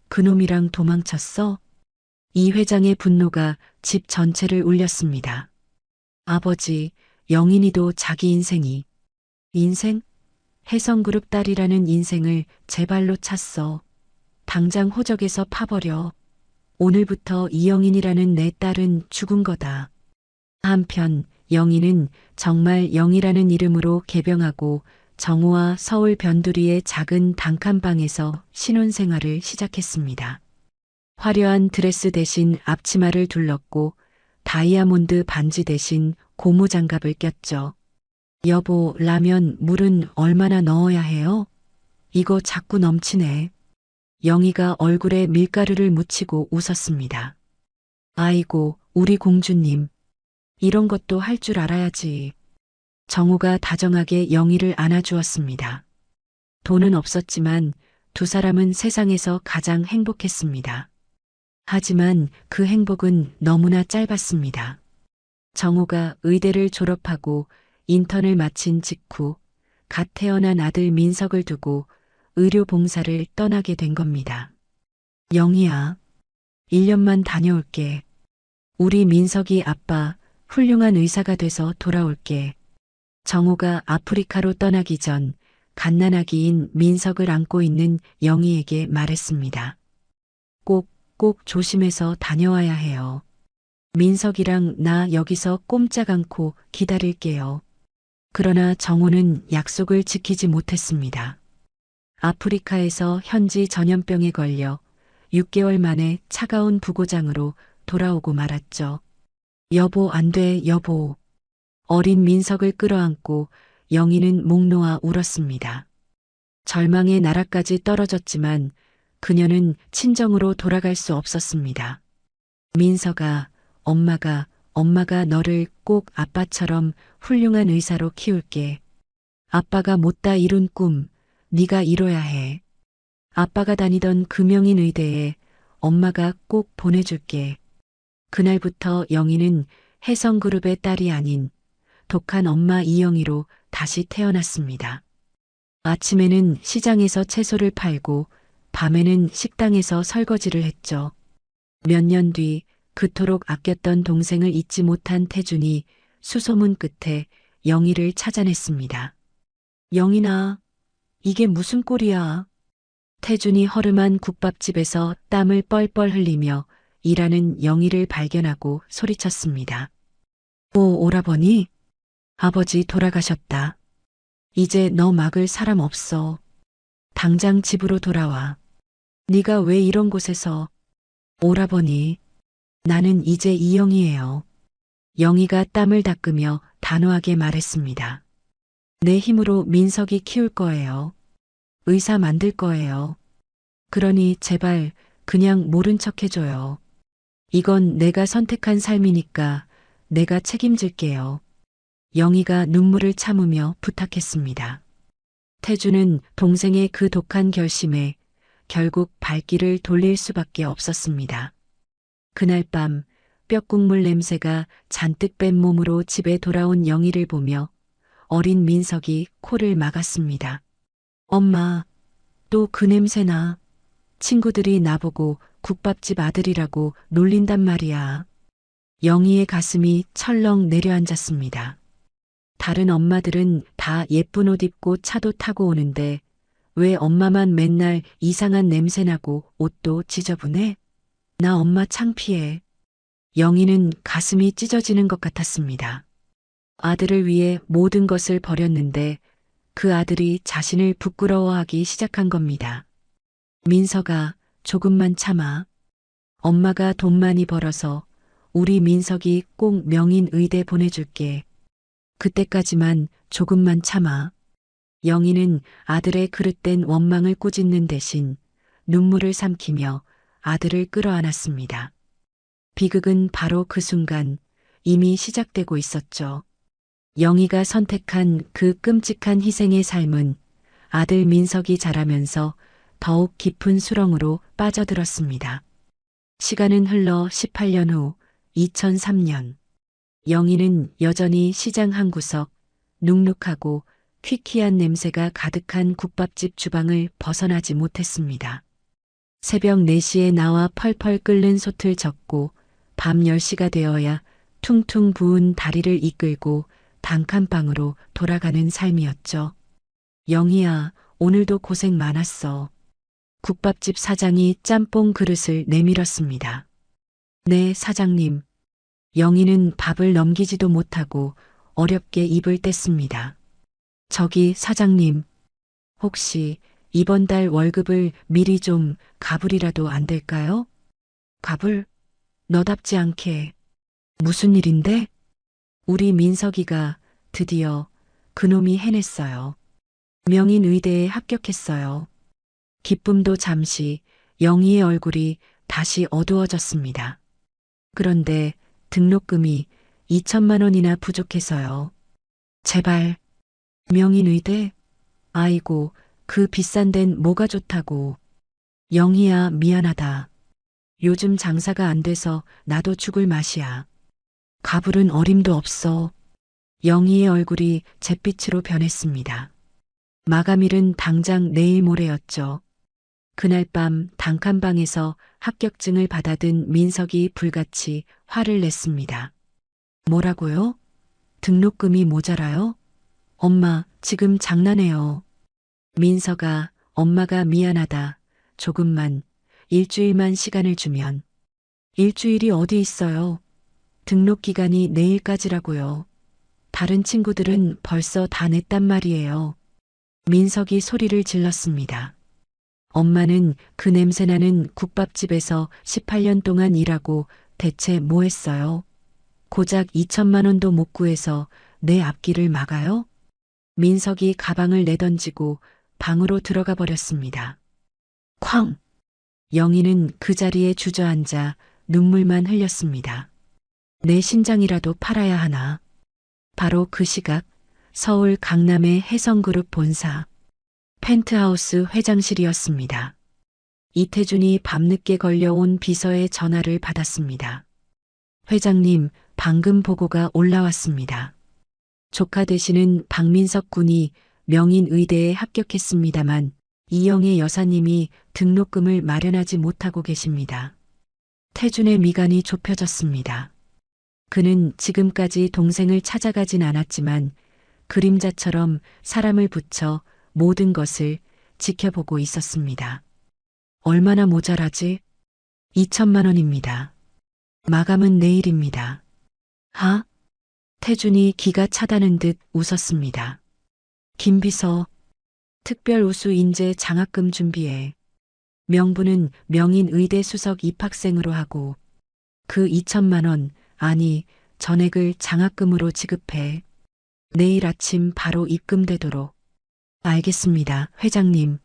그놈이랑 도망쳤어? 이 회장의 분노가 집 전체를 울렸습니다. 아버지, 영인이도 자기 인생이. 인생? 혜성그룹 딸이라는 인생을 제 발로 찼어. 당장 호적에서 파버려. 오늘부터 이영인이라는 내 딸은 죽은 거다. 한편 영희는 정말 영희라는 이름으로 개병하고 정우와 서울 변두리의 작은 단칸방에서 신혼생활을 시작했습니다. 화려한 드레스 대신 앞치마를 둘렀고 다이아몬드 반지 대신 고무장갑을 꼈죠. 여보, 라면 물은 얼마나 넣어야 해요? 이거 자꾸 넘치네. 영희가 얼굴에 밀가루를 묻히고 웃었습니다. 아이고, 우리 공주님. 이런 것도 할 줄 알아야지. 정우가 다정하게 영희를 안아주었습니다. 돈은 없었지만 두 사람은 세상에서 가장 행복했습니다. 하지만 그 행복은 너무나 짧았습니다. 정우가 의대를 졸업하고 인턴을 마친 직후 갓 태어난 아들 민석을 두고 의료 봉사를 떠나게 된 겁니다. 영희야, 1년만 다녀올게. 우리 민석이 아빠 훌륭한 의사가 돼서 돌아올게. 정우가 아프리카로 떠나기 전 갓난아기인 민석을 안고 있는 영희에게 말했습니다. 꼭 조심해서 다녀와야 해요. 민석이랑 나 여기서 꼼짝 않고 기다릴게요. 그러나 정우는 약속을 지키지 못했습니다. 아프리카에서 현지 전염병에 걸려 6개월 만에 차가운 부고장으로 돌아오고 말았죠. 여보, 안 돼, 여보. 어린 민석을 끌어안고 영희는 목 놓아 울었습니다. 절망의 나라까지 떨어졌지만 그녀는 친정으로 돌아갈 수 없었습니다. 민석아, 엄마가 너를 꼭 아빠처럼 훌륭한 의사로 키울게. 아빠가 못다 이룬 꿈, 네가 이뤄야 해. 아빠가 다니던 금영인 의대에 엄마가 꼭 보내줄게. 그날부터 영희는 혜성그룹의 딸이 아닌 독한 엄마 이영희로 다시 태어났습니다. 아침에는 시장에서 채소를 팔고 밤에는 식당에서 설거지를 했죠. 몇 년 뒤 그토록 아꼈던 동생을 잊지 못한 태준이 수소문 끝에 영희를 찾아냈습니다. 영희나, 이게 무슨 꼴이야? 태준이 허름한 국밥집에서 땀을 뻘뻘 흘리며 일하는 영희를 발견하고 소리쳤습니다. 오, 오라버니? 아버지 돌아가셨다. 이제 너 막을 사람 없어. 당장 집으로 돌아와. 네가 왜 이런 곳에서? 오라버니, 나는 이제 이영희예요. 영희가 땀을 닦으며 단호하게 말했습니다. 내 힘으로 민석이 키울 거예요. 의사 만들 거예요. 그러니 제발 그냥 모른 척 해줘요. 이건 내가 선택한 삶이니까 내가 책임질게요. 영희가 눈물을 참으며 부탁했습니다. 태주는 동생의 그 독한 결심에 결국 발길을 돌릴 수밖에 없었습니다. 그날 밤 뼈국물 냄새가 잔뜩 뺀 몸으로 집에 돌아온 영희를 보며 어린 민석이 코를 막았습니다. 엄마, 또 그 냄새나. 친구들이 나보고 국밥집 아들이라고 놀린단 말이야. 영희의 가슴이 철렁 내려앉았습니다. 다른 엄마들은 다 예쁜 옷 입고 차도 타고 오는데 왜 엄마만 맨날 이상한 냄새 나고 옷도 지저분해? 나 엄마 창피해. 영희는 가슴이 찢어지는 것 같았습니다. 아들을 위해 모든 것을 버렸는데 그 아들이 자신을 부끄러워하기 시작한 겁니다. 민석아, 조금만 참아. 엄마가 돈 많이 벌어서 우리 민석이 꼭 명인 의대 보내줄게. 그때까지만 조금만 참아. 영희는 아들의 그릇된 원망을 꾸짖는 대신 눈물을 삼키며 아들을 끌어안았습니다. 비극은 바로 그 순간 이미 시작되고 있었죠. 영희가 선택한 그 끔찍한 희생의 삶은 아들 민석이 자라면서 더욱 깊은 수렁으로 빠져들었습니다. 시간은 흘러 18년 후 2003년. 영희는 여전히 시장 한 구석 눅눅하고 퀴퀴한 냄새가 가득한 국밥집 주방을 벗어나지 못했습니다. 새벽 4시에 나와 펄펄 끓는 솥을 젓고 밤 10시가 되어야 퉁퉁 부은 다리를 이끌고 단칸방으로 돌아가는 삶이었죠. 영희야, 오늘도 고생 많았어. 국밥집 사장이 짬뽕 그릇을 내밀었습니다. 네, 사장님. 영희는 밥을 넘기지도 못하고 어렵게 입을 뗐습니다. 저기 사장님, 혹시 이번 달 월급을 미리 좀 가불이라도 안 될까요? 가불? 너답지 않게. 무슨 일인데? 우리 민석이가 드디어 그놈이 해냈어요. 명인의대에 합격했어요. 기쁨도 잠시, 영희의 얼굴이 다시 어두워졌습니다. 그런데 등록금이 2천만 원이나 부족해서요. 제발. 명인의대? 아이고, 그 비싼 데는 뭐가 좋다고. 영희야, 미안하다. 요즘 장사가 안 돼서 나도 죽을 맛이야. 가불은 어림도 없어. 영희의 얼굴이 잿빛으로 변했습니다. 마감일은 당장 내일 모레였죠. 그날 밤 단칸방에서 합격증을 받아든 민석이 불같이 화를 냈습니다. 뭐라고요? 등록금이 모자라요? 엄마, 지금 장난해요. 민석아, 엄마가 미안하다. 조금만, 일주일만 시간을 주면. 일주일이 어디 있어요? 등록 기간이 내일까지라고요. 다른 친구들은 벌써 다 냈단 말이에요. 민석이 소리를 질렀습니다. 엄마는 그 냄새나는 국밥집에서 18년 동안 일하고 대체 뭐 했어요? 고작 2천만 원도 못 구해서 내 앞길을 막아요? 민석이 가방을 내던지고 방으로 들어가 버렸습니다. 쾅! 영희는 그 자리에 주저앉아 눈물만 흘렸습니다. 내 신장이라도 팔아야 하나. 바로 그 시각 서울 강남의 해성그룹 본사 펜트하우스 회장실이었습니다. 이태준이 밤늦게 걸려온 비서의 전화를 받았습니다. 회장님, 방금 보고가 올라왔습니다. 조카 되시는 박민석 군이 명인의대에 합격했습니다만 이영애 여사님이 등록금을 마련하지 못하고 계십니다. 태준의 미간이 좁혀졌습니다. 그는 지금까지 동생을 찾아가진 않았지만 그림자처럼 사람을 붙여 모든 것을 지켜보고 있었습니다. 얼마나 모자라지? 2천만 원입니다. 마감은 내일입니다. 하? 태준이 기가 차다는 듯 웃었습니다. 김 비서, 특별 우수 인재 장학금 준비해. 명부는 명인의대 수석 입학생으로 하고 그 2천만 원, 아니 전액을 장학금으로 지급해. 내일 아침 바로 입금되도록. 알겠습니다, 회장님.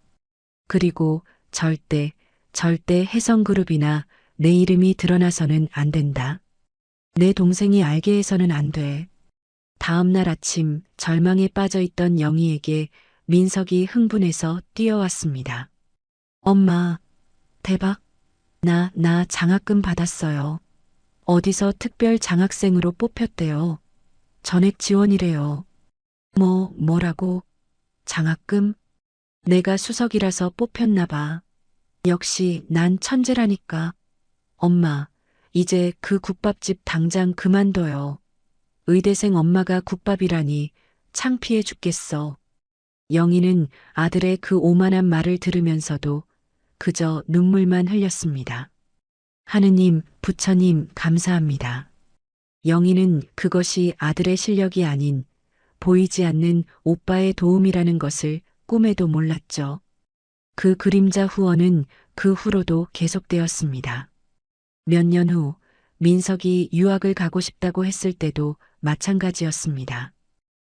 그리고 절대 해성그룹이나 내 이름이 드러나서는 안 된다. 내 동생이 알게 해서는 안 돼. 다음 날 아침 절망에 빠져 있던 영희에게 민석이 흥분해서 뛰어왔습니다. 엄마, 대박. 나 장학금 받았어요. 어디서 특별 장학생으로 뽑혔대요. 전액 지원이래요. 뭐라고? 장학금? 내가 수석이라서 뽑혔나 봐. 역시 난 천재라니까. 엄마, 이제 그 국밥집 당장 그만둬요. 의대생 엄마가 국밥이라니 창피해 죽겠어. 영희는 아들의 그 오만한 말을 들으면서도 그저 눈물만 흘렸습니다. 하느님, 부처님, 감사합니다. 영희는 그것이 아들의 실력이 아닌 보이지 않는 오빠의 도움이라는 것을 꿈에도 몰랐죠. 그 그림자 후원은 그 후로도 계속되었습니다. 몇 년 후 민석이 유학을 가고 싶다고 했을 때도 마찬가지였습니다.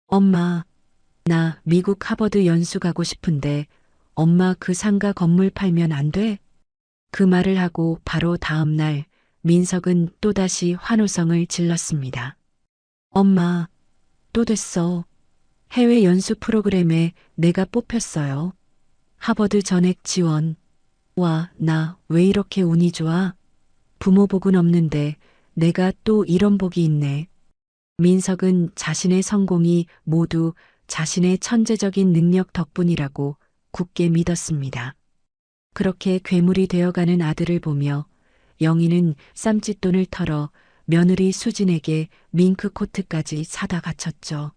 엄마, 나 미국 하버드 연수 가고 싶은데 엄마 그 상가 건물 팔면 안 돼? 그 말을 하고 바로 다음 날 민석은 또다시 환호성을 질렀습니다. 엄마, 또 됐어. 해외 연수 프로그램에 내가 뽑혔어요. 하버드 전액 지원. 와, 나 왜 이렇게 운이 좋아? 부모 복은 없는데 내가 또 이런 복이 있네. 민석은 자신의 성공이 모두 자신의 천재적인 능력 덕분이라고 굳게 믿었습니다. 그렇게 괴물이 되어가는 아들을 보며 영희는 쌈짓돈을 털어 며느리 수진에게 밍크 코트까지 사다 바쳤죠.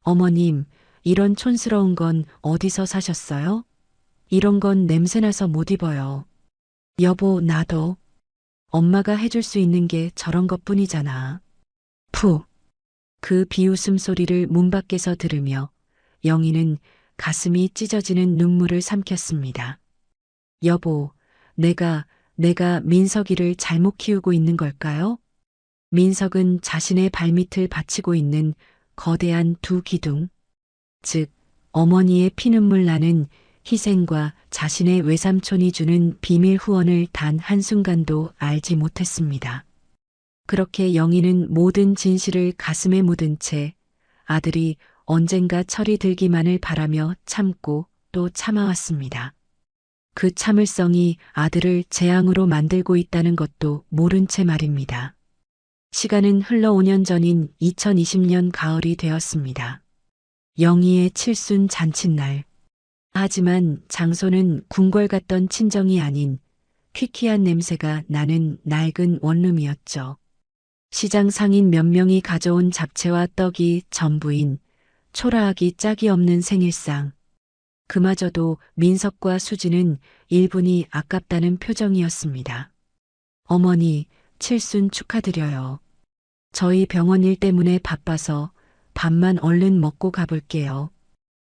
어머님, 이런 촌스러운 건 어디서 사셨어요? 이런 건 냄새나서 못 입어요. 여보, 나도. 엄마가 해줄 수 있는 게 저런 것뿐이잖아. 푸. 그 비웃음 소리를 문 밖에서 들으며 영희는 가슴이 찢어지는 눈물을 삼켰습니다. 여보, 내가 민석이를 잘못 키우고 있는 걸까요? 민석은 자신의 발밑을 받치고 있는 거대한 두 기둥, 즉 어머니의 피눈물 나는 희생과 자신의 외삼촌이 주는 비밀 후원을 단 한순간도 알지 못했습니다. 그렇게 영희는 모든 진실을 가슴에 묻은 채 아들이 언젠가 철이 들기만을 바라며 참고 또 참아왔습니다. 그 참을성이 아들을 재앙으로 만들고 있다는 것도 모른 채 말입니다. 시간은 흘러 5년 전인 2020년 가을이 되었습니다. 영희의 칠순 잔칫날. 하지만 장소는 궁궐 같던 친정이 아닌 퀴퀴한 냄새가 나는 낡은 원룸이었죠. 시장 상인 몇 명이 가져온 잡채와 떡이 전부인 초라하기 짝이 없는 생일상. 그마저도 민석과 수지는 1분이 아깝다는 표정이었습니다. 어머니, 칠순 축하드려요. 저희 병원 일 때문에 바빠서 밥만 얼른 먹고 가볼게요.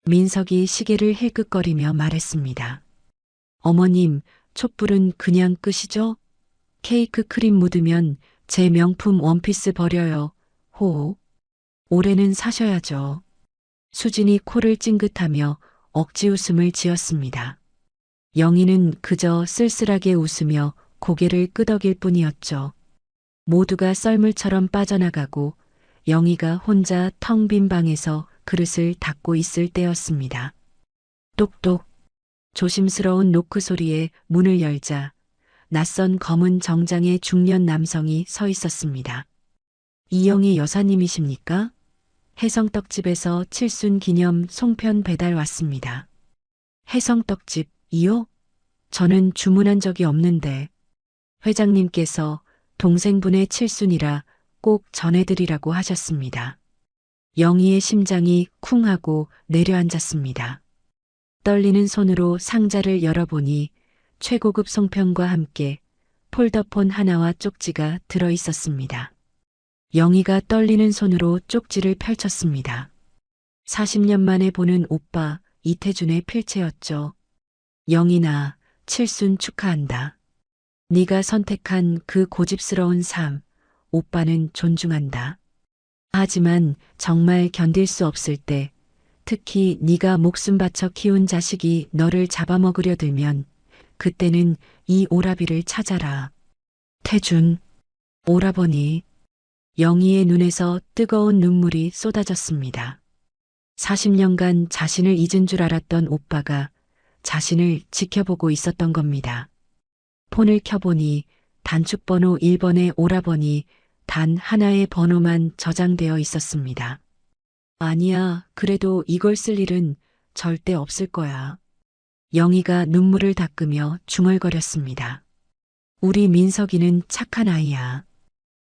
민석이 시계를 힐끗거리며 말했습니다. 어머님, 촛불은 그냥 끄시죠? 케이크 크림 묻으면 제 명품 원피스 버려요. 호호. 올해는 사셔야죠. 수진이 코를 찡긋하며 억지 웃음을 지었습니다. 영희는 그저 쓸쓸하게 웃으며 고개를 끄덕일 뿐이었죠. 모두가 썰물처럼 빠져나가고 영희가 혼자 텅 빈 방에서 그릇을 닦고 있을 때였습니다. 똑똑. 조심스러운 노크 소리에 문을 열자 낯선 검은 정장의 중년 남성이 서 있었습니다. 이영희 여사님이십니까? 해성떡집에서 칠순 기념 송편 배달 왔습니다. 해성떡집이요? 저는 주문한 적이 없는데 회장님께서 동생분의 칠순이라 꼭 전해드리라고 하셨습니다. 영희의 심장이 쿵 하고 내려앉았습니다. 떨리는 손으로 상자를 열어보니 최고급 송편과 함께 폴더폰 하나와 쪽지가 들어 있었습니다. 영희가 떨리는 손으로 쪽지를 펼쳤습니다. 40년 만에 보는 오빠 이태준의 필체였죠. 영희나 칠순 축하한다. 네가 선택한 그 고집스러운 삶, 오빠는 존중한다. 하지만 정말 견딜 수 없을 때, 특히 네가 목숨 바쳐 키운 자식이 너를 잡아먹으려 들면 그때는 이 오라비를 찾아라. 태준, 오라버니. 영희의 눈에서 뜨거운 눈물이 쏟아졌습니다. 40년간 자신을 잊은 줄 알았던 오빠가 자신을 지켜보고 있었던 겁니다. 폰을 켜보니 단축번호 1번의 오라버니 단 하나의 번호만 저장되어 있었습니다. 아니야, 그래도 이걸 쓸 일은 절대 없을 거야. 영희가 눈물을 닦으며 중얼거렸습니다. 우리 민석이는 착한 아이야.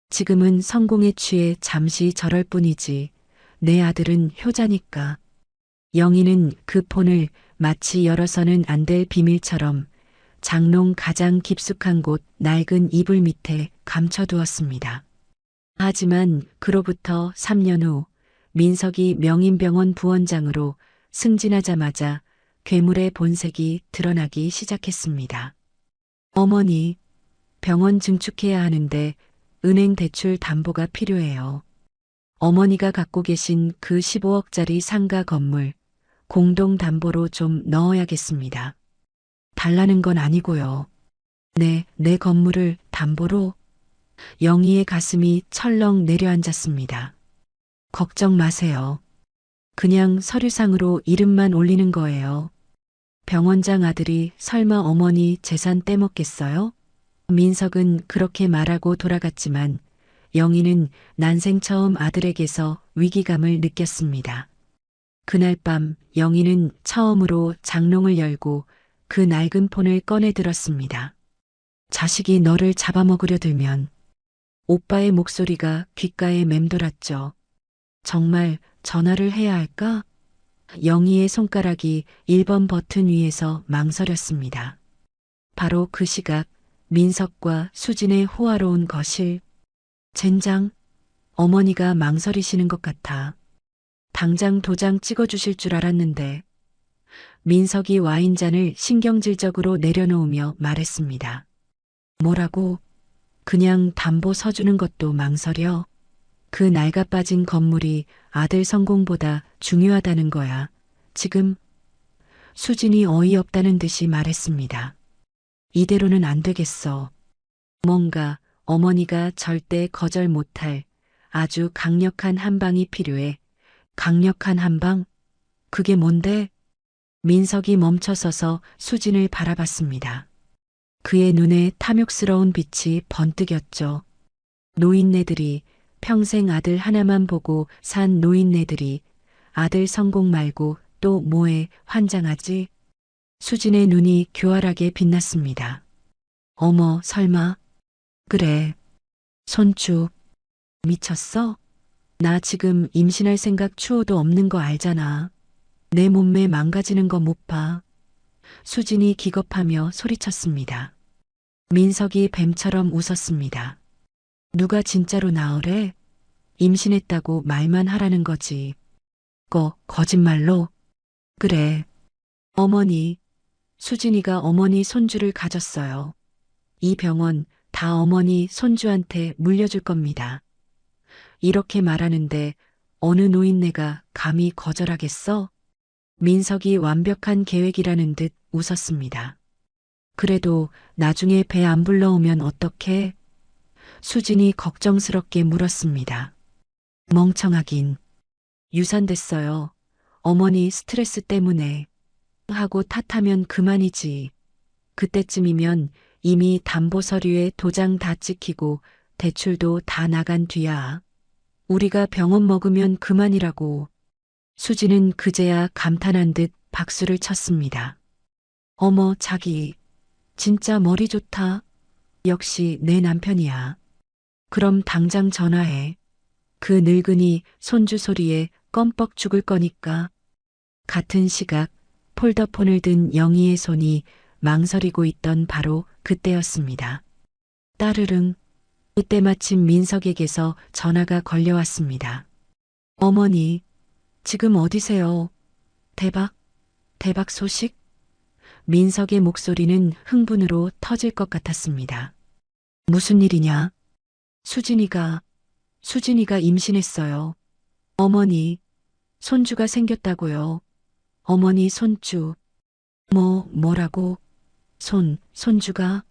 지금은 성공에 취해 잠시 저럴 뿐이지. 내 아들은 효자니까. 영희는 그 폰을 마치 열어서는 안 될 비밀처럼 장롱 가장 깊숙한 곳 낡은 이불 밑에 감춰두었습니다. 하지만 그로부터 3년 후 민석이 명인병원 부원장으로 승진하자마자 괴물의 본색이 드러나기 시작했습니다. 어머니, 병원 증축해야 하는데 은행 대출 담보가 필요해요. 어머니가 갖고 계신 그 15억짜리 상가 건물 공동담보로 좀 넣어야겠습니다. 달라는 건 아니고요. 네, 내 건물을 담보로. 영희의 가슴이 철렁 내려앉았습니다. 걱정 마세요. 그냥 서류상으로 이름만 올리는 거예요. 병원장 아들이 설마 어머니 재산 떼먹겠어요? 민석은 그렇게 말하고 돌아갔지만 영희는 난생 처음 아들에게서 위기감을 느꼈습니다. 그날 밤 영희는 처음으로 장롱을 열고 그 낡은 폰을 꺼내 들었습니다. 자식이 너를 잡아먹으려 들면. 오빠의 목소리가 귓가에 맴돌았죠. 정말 전화를 해야 할까? 영희의 손가락이 1번 버튼 위에서 망설였습니다. 바로 그 시각 민석과 수진의 호화로운 거실. 젠장, 어머니가 망설이시는 것 같아. 당장 도장 찍어주실 줄 알았는데. 민석이 와인잔을 신경질적으로 내려놓으며 말했습니다. 뭐라고? 그냥 담보 서주는 것도 망설여. 그 낡아 빠진 건물이 아들 성공보다 중요하다는 거야. 지금 수진이 어이없다는 듯이 말했습니다. 이대로는 안 되겠어. 뭔가 어머니가 절대 거절 못할 아주 강력한 한방이 필요해. 강력한 한방? 그게 뭔데? 민석이 멈춰서서 수진을 바라봤습니다. 그의 눈에 탐욕스러운 빛이 번뜩였죠. 노인네들이 평생 아들 하나만 보고 산 노인네들이 아들 성공 말고 또 뭐에 환장하지? 수진의 눈이 교활하게 빛났습니다. 어머, 설마. 그래. 손주. 미쳤어? 나 지금 임신할 생각 추호도 없는 거 알잖아. 내 몸매 망가지는 거 못 봐. 수진이 기겁하며 소리쳤습니다. 민석이 뱀처럼 웃었습니다. 누가 진짜로 나으래? 임신했다고 말만 하라는 거지. 거짓말로? 그래. 어머니. 수진이가 어머니 손주를 가졌어요. 이 병원 다 어머니 손주한테 물려줄 겁니다. 이렇게 말하는데 어느 노인네가 감히 거절하겠어? 민석이 완벽한 계획이라는 듯 웃었습니다. 그래도 나중에 배 안 불러오면 어떡해? 수진이 걱정스럽게 물었습니다. 멍청하긴. 유산됐어요. 어머니 스트레스 때문에. 하고 탓하면 그만이지. 그때쯤이면 이미 담보 서류에 도장 다 찍히고 대출도 다 나간 뒤야. 우리가 병원 먹으면 그만이라고. 수진은 그제야 감탄한 듯 박수를 쳤습니다. 어머, 자기. 진짜 머리 좋다. 역시 내 남편이야. 그럼 당장 전화해. 그 늙은이 손주 소리에 껌뻑 죽을 거니까. 같은 시각 폴더폰을 든 영희의 손이 망설이고 있던 바로 그때였습니다. 따르릉. 그때 마침 민석에게서 전화가 걸려왔습니다. 어머니, 지금 어디세요? 대박 소식? 민석의 목소리는 흥분으로 터질 것 같았습니다. 무슨 일이냐? 수진이가 임신했어요. 어머니, 손주가 생겼다고요. 어머니 손주. 뭐라고? 손주가?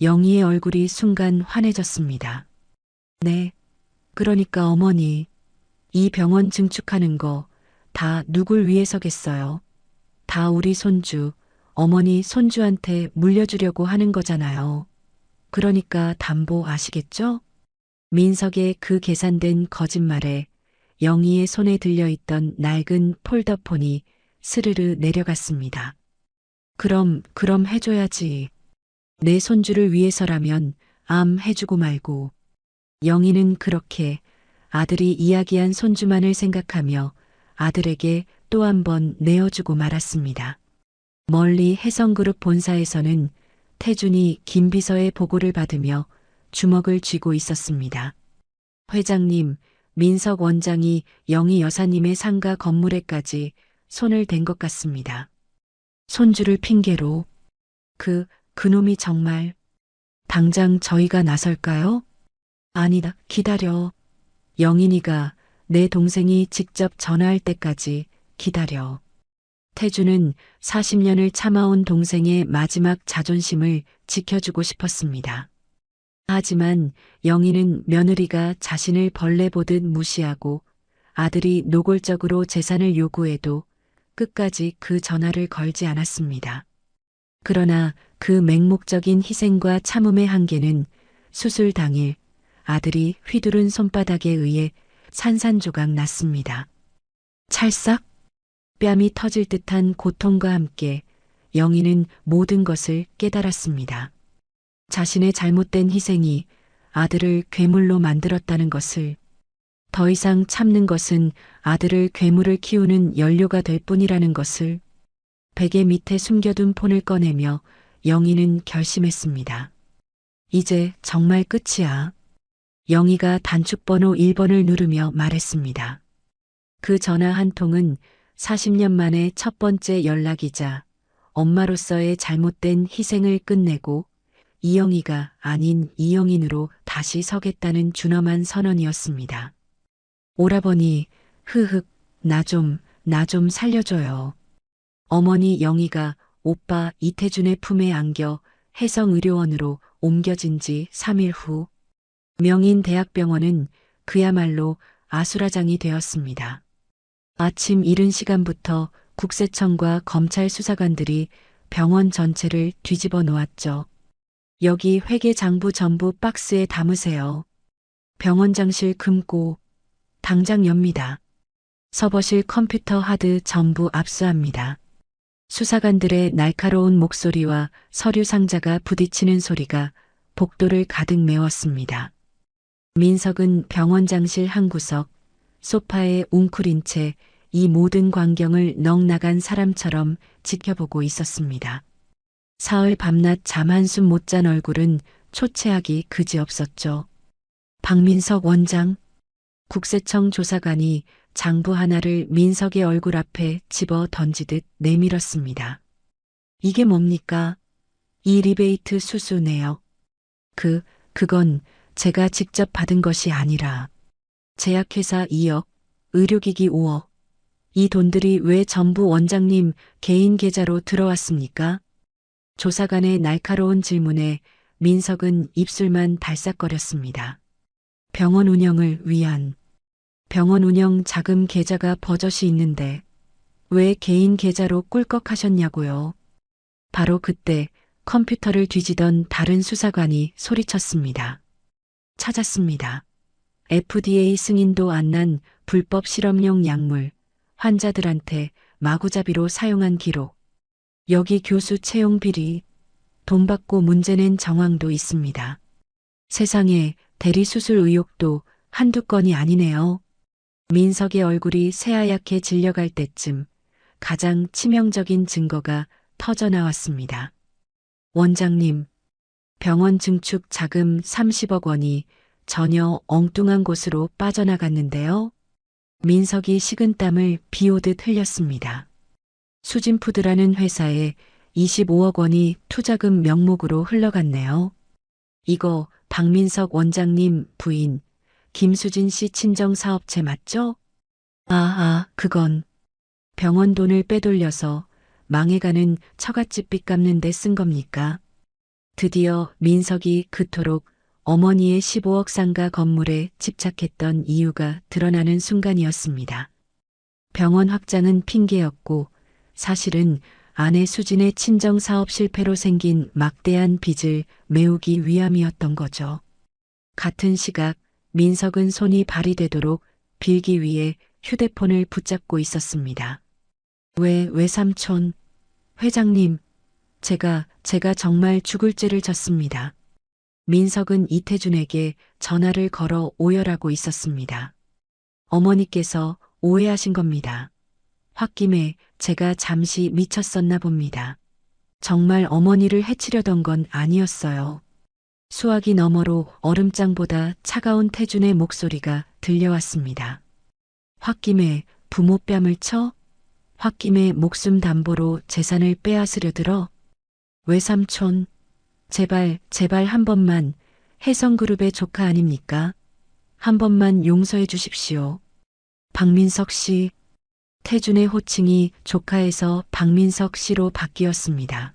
영희의 얼굴이 순간 환해졌습니다. 네, 그러니까 어머니, 이 병원 증축하는 거 다 누굴 위해서겠어요? 다 우리 손주, 어머니 손주한테 물려주려고 하는 거잖아요. 그러니까 담보 아시겠죠? 민석의 그 계산된 거짓말에 영희의 손에 들려있던 낡은 폴더폰이 스르르 내려갔습니다. 그럼 해줘야지. 내 손주를 위해서라면 암 해주고 말고. 영희는 그렇게 아들이 이야기한 손주만을 생각하며 아들에게 또 한 번 내어주고 말았습니다. 멀리 해성그룹 본사에서는 태준이 김 비서의 보고를 받으며 주먹을 쥐고 있었습니다. 회장님, 민석 원장이 영희 여사님의 상가 건물에까지 손을 댄 것 같습니다. 손주를 핑계로. 그놈이 정말. 당장 저희가 나설까요? 아니다, 기다려. 영인이가 내 동생이 직접 전화할 때까지 기다려. 태주는 40년을 참아온 동생의 마지막 자존심을 지켜주고 싶었습니다. 하지만 영희는 며느리가 자신을 벌레 보듯 무시하고 아들이 노골적으로 재산을 요구해도 끝까지 그 전화를 걸지 않았습니다. 그러나 그 맹목적인 희생과 참음의 한계는 수술 당일 아들이 휘두른 손바닥에 의해 산산조각 났습니다. 찰싹 뺨이 터질 듯한 고통과 함께 영희는 모든 것을 깨달았습니다. 자신의 잘못된 희생이 아들을 괴물로 만들었다는 것을, 더 이상 참는 것은 아들을 괴물을 키우는 연료가 될 뿐이라는 것을, 베개 밑에 숨겨둔 폰을 꺼내며 영희는 결심했습니다. 이제 정말 끝이야. 영희가 단축번호 1번을 누르며 말했습니다. 그 전화 한 통은 40년 만에 첫 번째 연락이자 엄마로서의 잘못된 희생을 끝내고 이영희가 아닌 이영인으로 다시 서겠다는 준엄한 선언이었습니다. 오라버니, 나 좀 살려줘요. 어머니 영희가 오빠 이태준의 품에 안겨 해성의료원으로 옮겨진 지 3일 후 명인대학병원은 그야말로 아수라장이 되었습니다. 아침 이른 시간부터 국세청과 검찰 수사관들이 병원 전체를 뒤집어 놓았죠. 여기 회계장부 전부 박스에 담으세요. 병원장실 금고 당장 엽니다. 서버실 컴퓨터 하드 전부 압수합니다. 수사관들의 날카로운 목소리와 서류 상자가 부딪히는 소리가 복도를 가득 메웠습니다. 민석은 병원장실 한 구석, 소파에 웅크린 채 이 모든 광경을 넋나간 사람처럼 지켜보고 있었습니다. 사흘 밤낮 잠 한숨 못 잔 얼굴은 초췌하기 그지없었죠. 박민석 원장, 국세청 조사관이 장부 하나를 민석의 얼굴 앞에 집어 던지듯 내밀었습니다. 이게 뭡니까? 이 리베이트 수수 내역. 그건 제가 직접 받은 것이 아니라 제약회사 2억, 의료기기 5억. 이 돈들이 왜 전부 원장님 개인 계좌로 들어왔습니까? 조사관의 날카로운 질문에 민석은 입술만 달싹거렸습니다. 병원 운영을 위한 병원 운영 자금 계좌가 버젓이 있는데 왜 개인 계좌로 꿀꺽하셨냐고요. 바로 그때 컴퓨터를 뒤지던 다른 수사관이 소리쳤습니다. 찾았습니다. FDA 승인도 안 난 불법 실험용 약물, 환자들한테 마구잡이로 사용한 기록. 여기 교수 채용 비리, 돈 받고 문제낸 정황도 있습니다. 세상에 대리 수술 의혹도 한두 건이 아니네요. 민석의 얼굴이 새하얗게 질려갈 때쯤 가장 치명적인 증거가 터져나왔습니다. 원장님, 병원 증축 자금 30억 원이 전혀 엉뚱한 곳으로 빠져나갔는데요. 민석이 식은땀을 비오듯 흘렸습니다. 수진푸드라는 회사에 25억 원이 투자금 명목으로 흘러갔네요. 이거 박민석 원장님 부인 김수진 씨 친정 사업체 맞죠? 그건 병원 돈을 빼돌려서 망해가는 처갓집 빚 갚는 데 쓴 겁니까? 드디어 민석이 그토록 어머니의 15억 상가 건물에 집착했던 이유가 드러나는 순간이었습니다. 병원 확장은 핑계였고 사실은 아내 수진의 친정 사업 실패로 생긴 막대한 빚을 메우기 위함이었던 거죠. 같은 시각 민석은 손이 발이 되도록 빌기 위해 휴대폰을 붙잡고 있었습니다. 왜 삼촌? 회장님, 제가 정말 죽을 죄를 졌습니다. 민석은 이태준에게 전화를 걸어 오열하고 있었습니다. 어머니께서 오해하신 겁니다. 홧김에 제가 잠시 미쳤었나 봅니다. 정말 어머니를 해치려던 건 아니었어요. 수화기 너머로 얼음장보다 차가운 태준의 목소리가 들려왔습니다. 홧김에 부모 뺨을 쳐? 홧김에 목숨 담보로 재산을 빼앗으려 들어? 외삼촌, 제발 한 번만 혜성그룹의 조카 아닙니까? 한 번만 용서해 주십시오. 박민석 씨, 태준의 호칭이 조카에서 박민석 씨로 바뀌었습니다.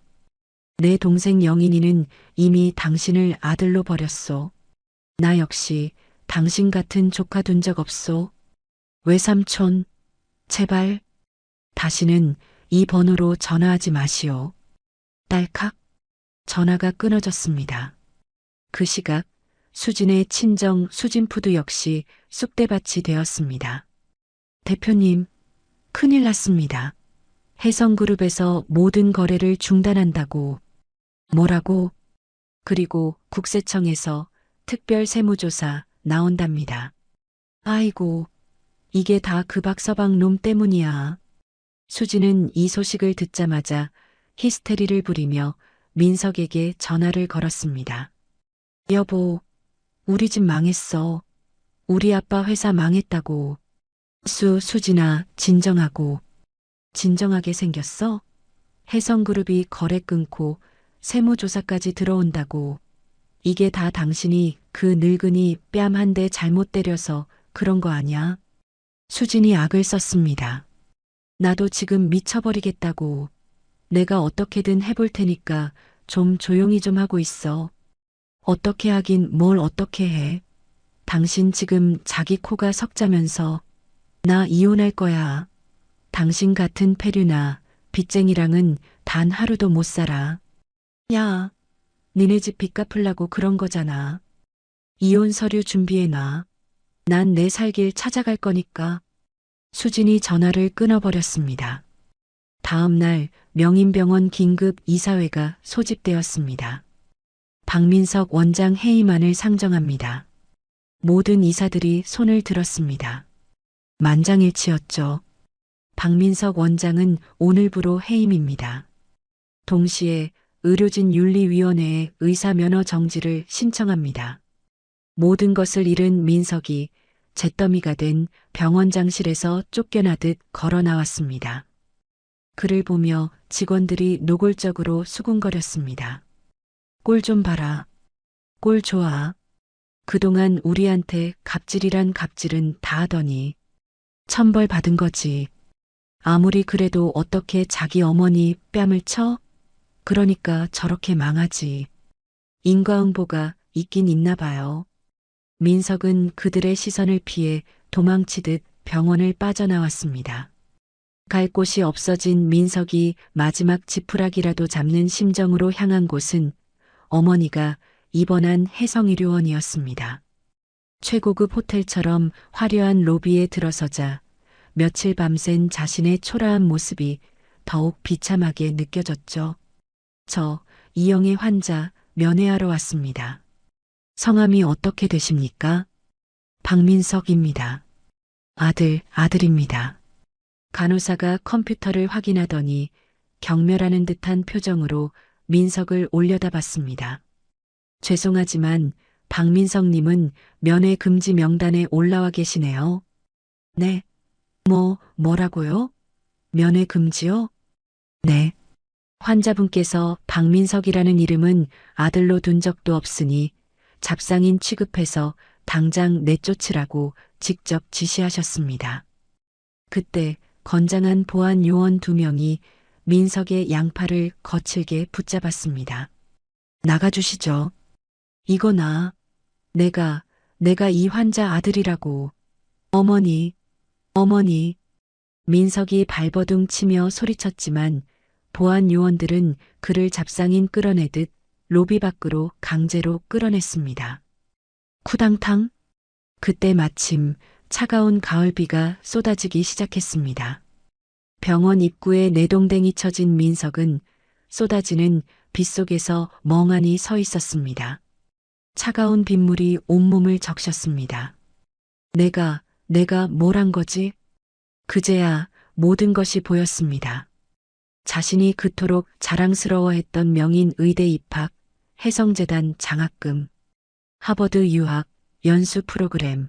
내 동생 영인이는 이미 당신을 아들로 버렸소. 나 역시 당신 같은 조카 둔 적 없소. 외삼촌, 제발 다시는 이 번호로 전화하지 마시오. 딸칵 전화가 끊어졌습니다. 그 시각 수진의 친정 수진푸드 역시 쑥대밭이 되었습니다. 대표님, 큰일 났습니다. 혜성그룹에서 모든 거래를 중단한다고. 뭐라고? 그리고 국세청에서 특별 세무조사 나온답니다. 아이고, 이게 다 그 박서방 놈 때문이야. 수지는 이 소식을 듣자마자 히스테리를 부리며 민석에게 전화를 걸었습니다. 여보, 우리 집 망했어. 우리 아빠 회사 망했다고. 수진아, 진정하고. 진정하게 생겼어? 혜성그룹이 거래 끊고 세무조사까지 들어온다고. 이게 다 당신이 그 늙은이 뺨 한 대 잘못 때려서 그런 거 아냐? 수진이 악을 썼습니다. 나도 지금 미쳐버리겠다고. 내가 어떻게든 해볼 테니까 좀 조용히 좀 하고 있어. 어떻게 하긴 뭘 어떻게 해. 당신 지금 자기 코가 석자면서 나 이혼할 거야. 당신 같은 폐류나 빚쟁이랑은 단 하루도 못 살아. 야, 니네 집 빚 갚으려고 그런 거잖아. 이혼 서류 준비해놔. 난 내 살 길 찾아갈 거니까. 수진이 전화를 끊어버렸습니다. 다음 날 명인병원 긴급 이사회가 소집되었습니다. 박민석 원장 해임안을 상정합니다. 모든 이사들이 손을 들었습니다. 만장일치였죠. 박민석 원장은 오늘부로 해임입니다. 동시에 의료진윤리위원회에 의사 면허 정지를 신청합니다. 모든 것을 잃은 민석이 잿더미가 된 병원장실에서 쫓겨나듯 걸어 나왔습니다. 그를 보며 직원들이 노골적으로 수군거렸습니다. 꼴 좀 봐라. 꼴 좋아. 그동안 우리한테 갑질이란 갑질은 다 하더니 천벌 받은 거지. 아무리 그래도 어떻게 자기 어머니 뺨을 쳐? 그러니까 저렇게 망하지. 인과응보가 있긴 있나 봐요. 민석은 그들의 시선을 피해 도망치듯 병원을 빠져나왔습니다. 갈 곳이 없어진 민석이 마지막 지푸라기라도 잡는 심정으로 향한 곳은 어머니가 입원한 혜성의료원이었습니다. 최고급 호텔처럼 화려한 로비에 들어서자 며칠 밤샌 자신의 초라한 모습이 더욱 비참하게 느껴졌죠. 저 이영애 환자 면회하러 왔습니다. 성함이 어떻게 되십니까? 박민석입니다. 아들입니다. 간호사가 컴퓨터를 확인하더니 경멸하는 듯한 표정으로 민석을 올려다봤습니다. 죄송하지만 박민석님은 면회 금지 명단에 올라와 계시네요. 네. 뭐라고요? 면회 금지요? 네. 환자분께서 박민석이라는 이름은 아들로 둔 적도 없으니 잡상인 취급해서 당장 내쫓으라고 직접 지시하셨습니다. 그때 건장한 보안 요원 2명이 민석의 양팔을 거칠게 붙잡았습니다. 나가주시죠. 이거나 내가 이 환자 아들이라고. 어머니. 민석이 발버둥 치며 소리쳤지만 보안 요원들은 그를 잡상인 끌어내듯 로비 밖으로 강제로 끌어냈습니다. 쿠당탕. 그때 마침 차가운 가을비가 쏟아지기 시작했습니다. 병원 입구에 내동댕이 쳐진 민석은 쏟아지는 빗속에서 멍하니 서 있었습니다. 차가운 빗물이 온몸을 적셨습니다. 내가 뭘 한 거지? 그제야 모든 것이 보였습니다. 자신이 그토록 자랑스러워했던 명인 의대 입학, 해성재단 장학금, 하버드 유학, 연수 프로그램,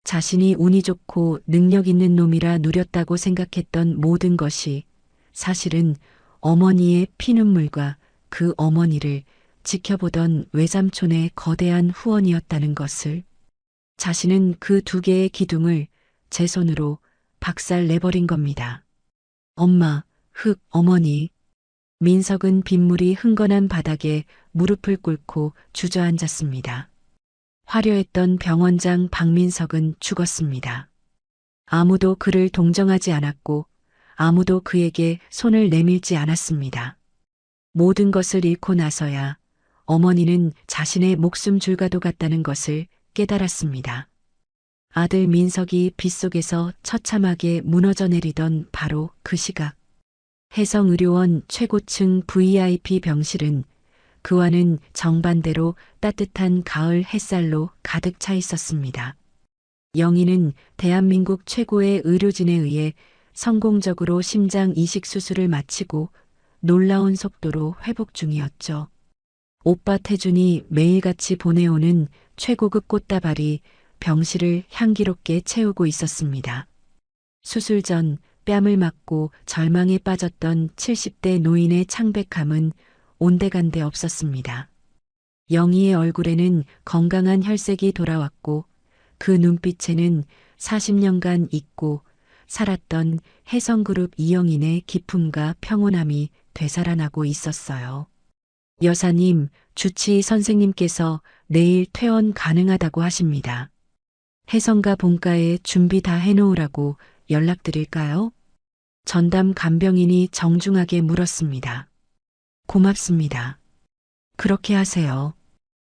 자신이 운이 좋고 능력 있는 놈이라 누렸다고 생각했던 모든 것이 사실은 어머니의 피눈물과 그 어머니를 지켜보던 외삼촌의 거대한 후원이었다는 것을, 자신은 그 두 개의 기둥을 제 손으로 박살 내버린 겁니다. 엄마, 어머니. 민석은 빗물이 흥건한 바닥에 무릎을 꿇고 주저앉았습니다. 화려했던 병원장 박민석은 죽었습니다. 아무도 그를 동정하지 않았고 아무도 그에게 손을 내밀지 않았습니다. 모든 것을 잃고 나서야 어머니는 자신의 목숨 줄과도 같다는 것을 깨달았습니다. 아들 민석이 빗속에서 처참하게 무너져 내리던 바로 그 시각, 해성의료원 최고층 VIP 병실은 그와는 정반대로 따뜻한 가을 햇살로 가득 차 있었습니다. 영희는 대한민국 최고의 의료진에 의해 성공적으로 심장 이식 수술을 마치고 놀라운 속도로 회복 중이었죠. 오빠 태준이 매일같이 보내오는 최고급 꽃다발이 병실을 향기롭게 채우고 있었습니다. 수술 전 뺨을 맞고 절망에 빠졌던 70대 노인의 창백함은 온데간데 없었습니다. 영희의 얼굴에는 건강한 혈색이 돌아왔고 그 눈빛에는 40년간 잊고 살았던 해성그룹 이영인의 기품과 평온함이 되살아나고 있었어요. 여사님, 주치의 선생님께서 내일 퇴원 가능하다고 하십니다. 해성가 본가에 준비 다 해놓으라고 연락드릴까요? 전담 간병인이 정중하게 물었습니다. 고맙습니다. 그렇게 하세요.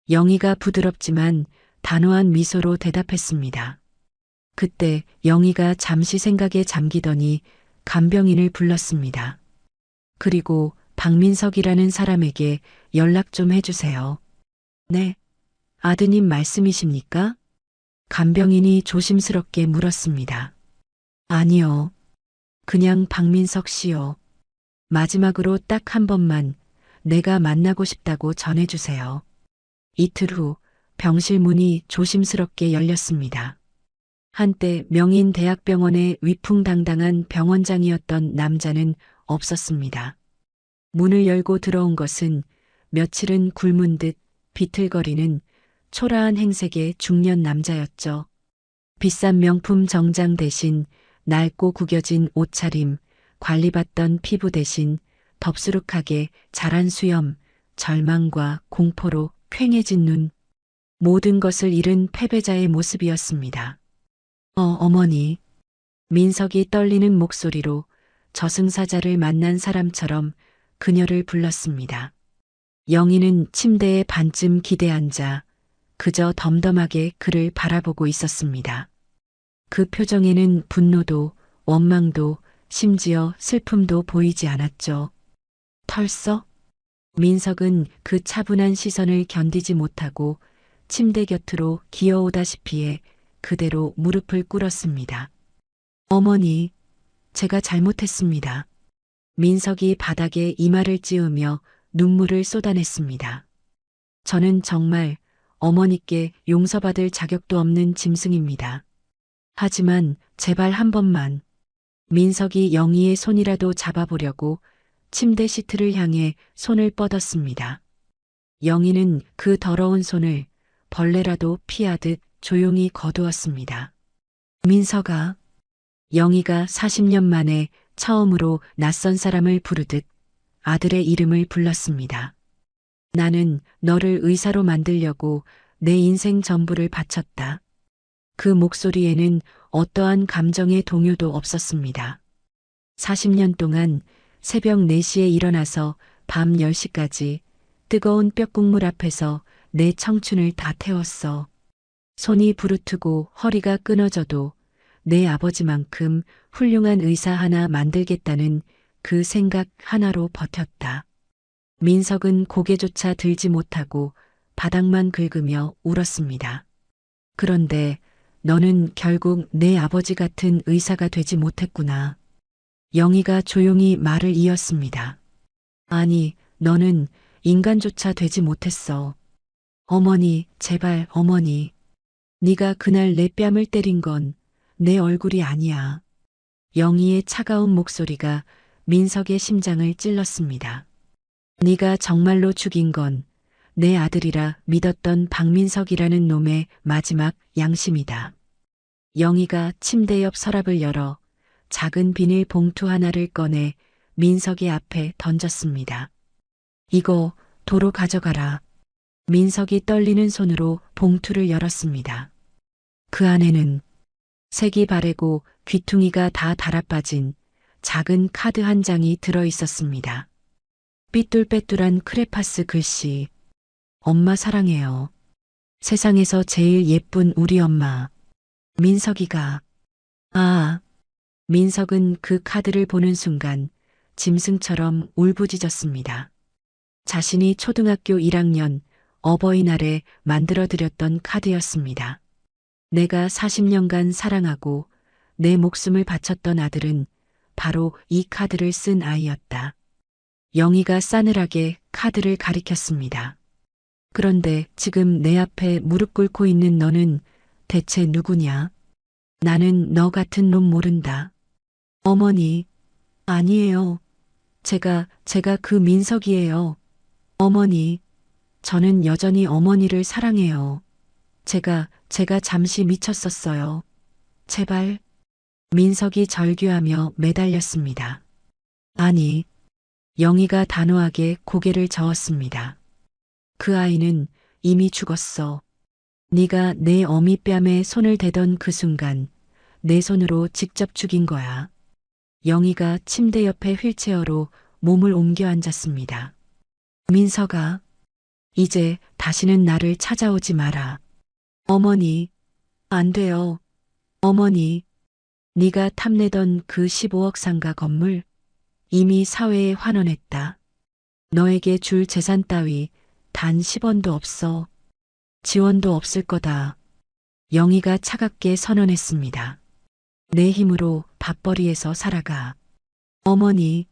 영희가 부드럽지만 단호한 미소로 대답했습니다. 그때 영희가 잠시 생각에 잠기더니 간병인을 불렀습니다. 그리고 박민석이라는 사람에게 연락 좀 해주세요. 네, 아드님 말씀이십니까? 간병인이 조심스럽게 물었습니다. 아니요. 그냥 박민석 씨요. 마지막으로 딱 한 번만 내가 만나고 싶다고 전해주세요. 이틀 후 병실 문이 조심스럽게 열렸습니다. 한때 명인 대학병원의 위풍당당한 병원장이었던 남자는 없었습니다. 문을 열고 들어온 것은 며칠은 굶은 듯 비틀거리는 초라한 행색의 중년 남자였죠. 비싼 명품 정장 대신 낡고 구겨진 옷차림, 관리받던 피부 대신 덥수룩하게 자란 수염, 절망과 공포로 퀭해진 눈, 모든 것을 잃은 패배자의 모습이었습니다. 어머니. 민석이 떨리는 목소리로 저승사자를 만난 사람처럼 그녀를 불렀습니다. 영희는 침대에 반쯤 기대앉아 그저 덤덤하게 그를 바라보고 있었습니다. 그 표정에는 분노도, 원망도, 심지어 슬픔도 보이지 않았죠. 털썩? 민석은 그 차분한 시선을 견디지 못하고 침대 곁으로 기어오다시피 해 그대로 무릎을 꿇었습니다. 어머니, 제가 잘못했습니다. 민석이 바닥에 이마를 찌우며 눈물을 쏟아냈습니다. 저는 정말 어머니께 용서받을 자격도 없는 짐승입니다. 하지만 제발 한 번만. 민석이 영희의 손이라도 잡아보려고 침대 시트를 향해 손을 뻗었습니다. 영희는 그 더러운 손을 벌레라도 피하듯 조용히 거두었습니다. 민석아. 영희가 40년 만에 처음으로 낯선 사람을 부르듯 아들의 이름을 불렀습니다. 나는 너를 의사로 만들려고 내 인생 전부를 바쳤다. 그 목소리에는 어떠한 감정의 동요도 없었습니다. 40년 동안 새벽 4시에 일어나서 밤 10시까지 뜨거운 뼈국물 앞에서 내 청춘을 다 태웠어. 손이 부르트고 허리가 끊어져도 내 아버지만큼 훌륭한 의사 하나 만들겠다는 그 생각 하나로 버텼다. 민석은 고개조차 들지 못하고 바닥만 긁으며 울었습니다. 그런데 너는 결국 내 아버지 같은 의사가 되지 못했구나. 영희가 조용히 말을 이었습니다. 아니, 너는 인간조차 되지 못했어. 어머니, 제발 어머니. 네가 그날 내 뺨을 때린 건 내 얼굴이 아니야. 영희의 차가운 목소리가 민석의 심장을 찔렀습니다. 네가 정말로 죽인 건 내 아들이라 믿었던 박민석이라는 놈의 마지막 양심이다. 영희가 침대 옆 서랍을 열어 작은 비닐 봉투 하나를 꺼내 민석의 앞에 던졌습니다. 이거 도로 가져가라. 민석이 떨리는 손으로 봉투를 열었습니다. 그 안에는 색이 바래고 귀퉁이가 다 달아빠진 작은 카드 한 장이 들어 있었습니다. 삐뚤빼뚤한 크레파스 글씨. 엄마 사랑해요. 세상에서 제일 예쁜 우리 엄마. 민석이가. 아. 민석은 그 카드를 보는 순간 짐승처럼 울부짖었습니다. 자신이 초등학교 1학년 어버이날에 만들어드렸던 카드였습니다. 내가 40년간 사랑하고 내 목숨을 바쳤던 아들은 바로 이 카드를 쓴 아이였다. 영희가 싸늘하게 카드를 가리켰습니다. 그런데 지금 내 앞에 무릎 꿇고 있는 너는 대체 누구냐? 나는 너 같은 놈 모른다. 어머니, 아니에요. 제가 그 민석이에요. 어머니, 저는 여전히 어머니를 사랑해요. 제가 잠시 미쳤었어요. 제발. 민석이 절규하며 매달렸습니다. 아니, 영희가 단호하게 고개를 저었습니다. 그 아이는 이미 죽었어. 네가 내 어미뺨에 손을 대던 그 순간 내 손으로 직접 죽인 거야. 영희가 침대 옆에 휠체어로 몸을 옮겨 앉았습니다. 민석아, 이제 다시는 나를 찾아오지 마라. 어머니, 안 돼요. 어머니, 네가 탐내던 그 15억 상가 건물 이미 사회에 환원했다. 너에게 줄 재산 따위 단 10원도 없어. 지원도 없을 거다. 영희가 차갑게 선언했습니다. 내 힘으로 밥벌이에서 살아가. 어머니,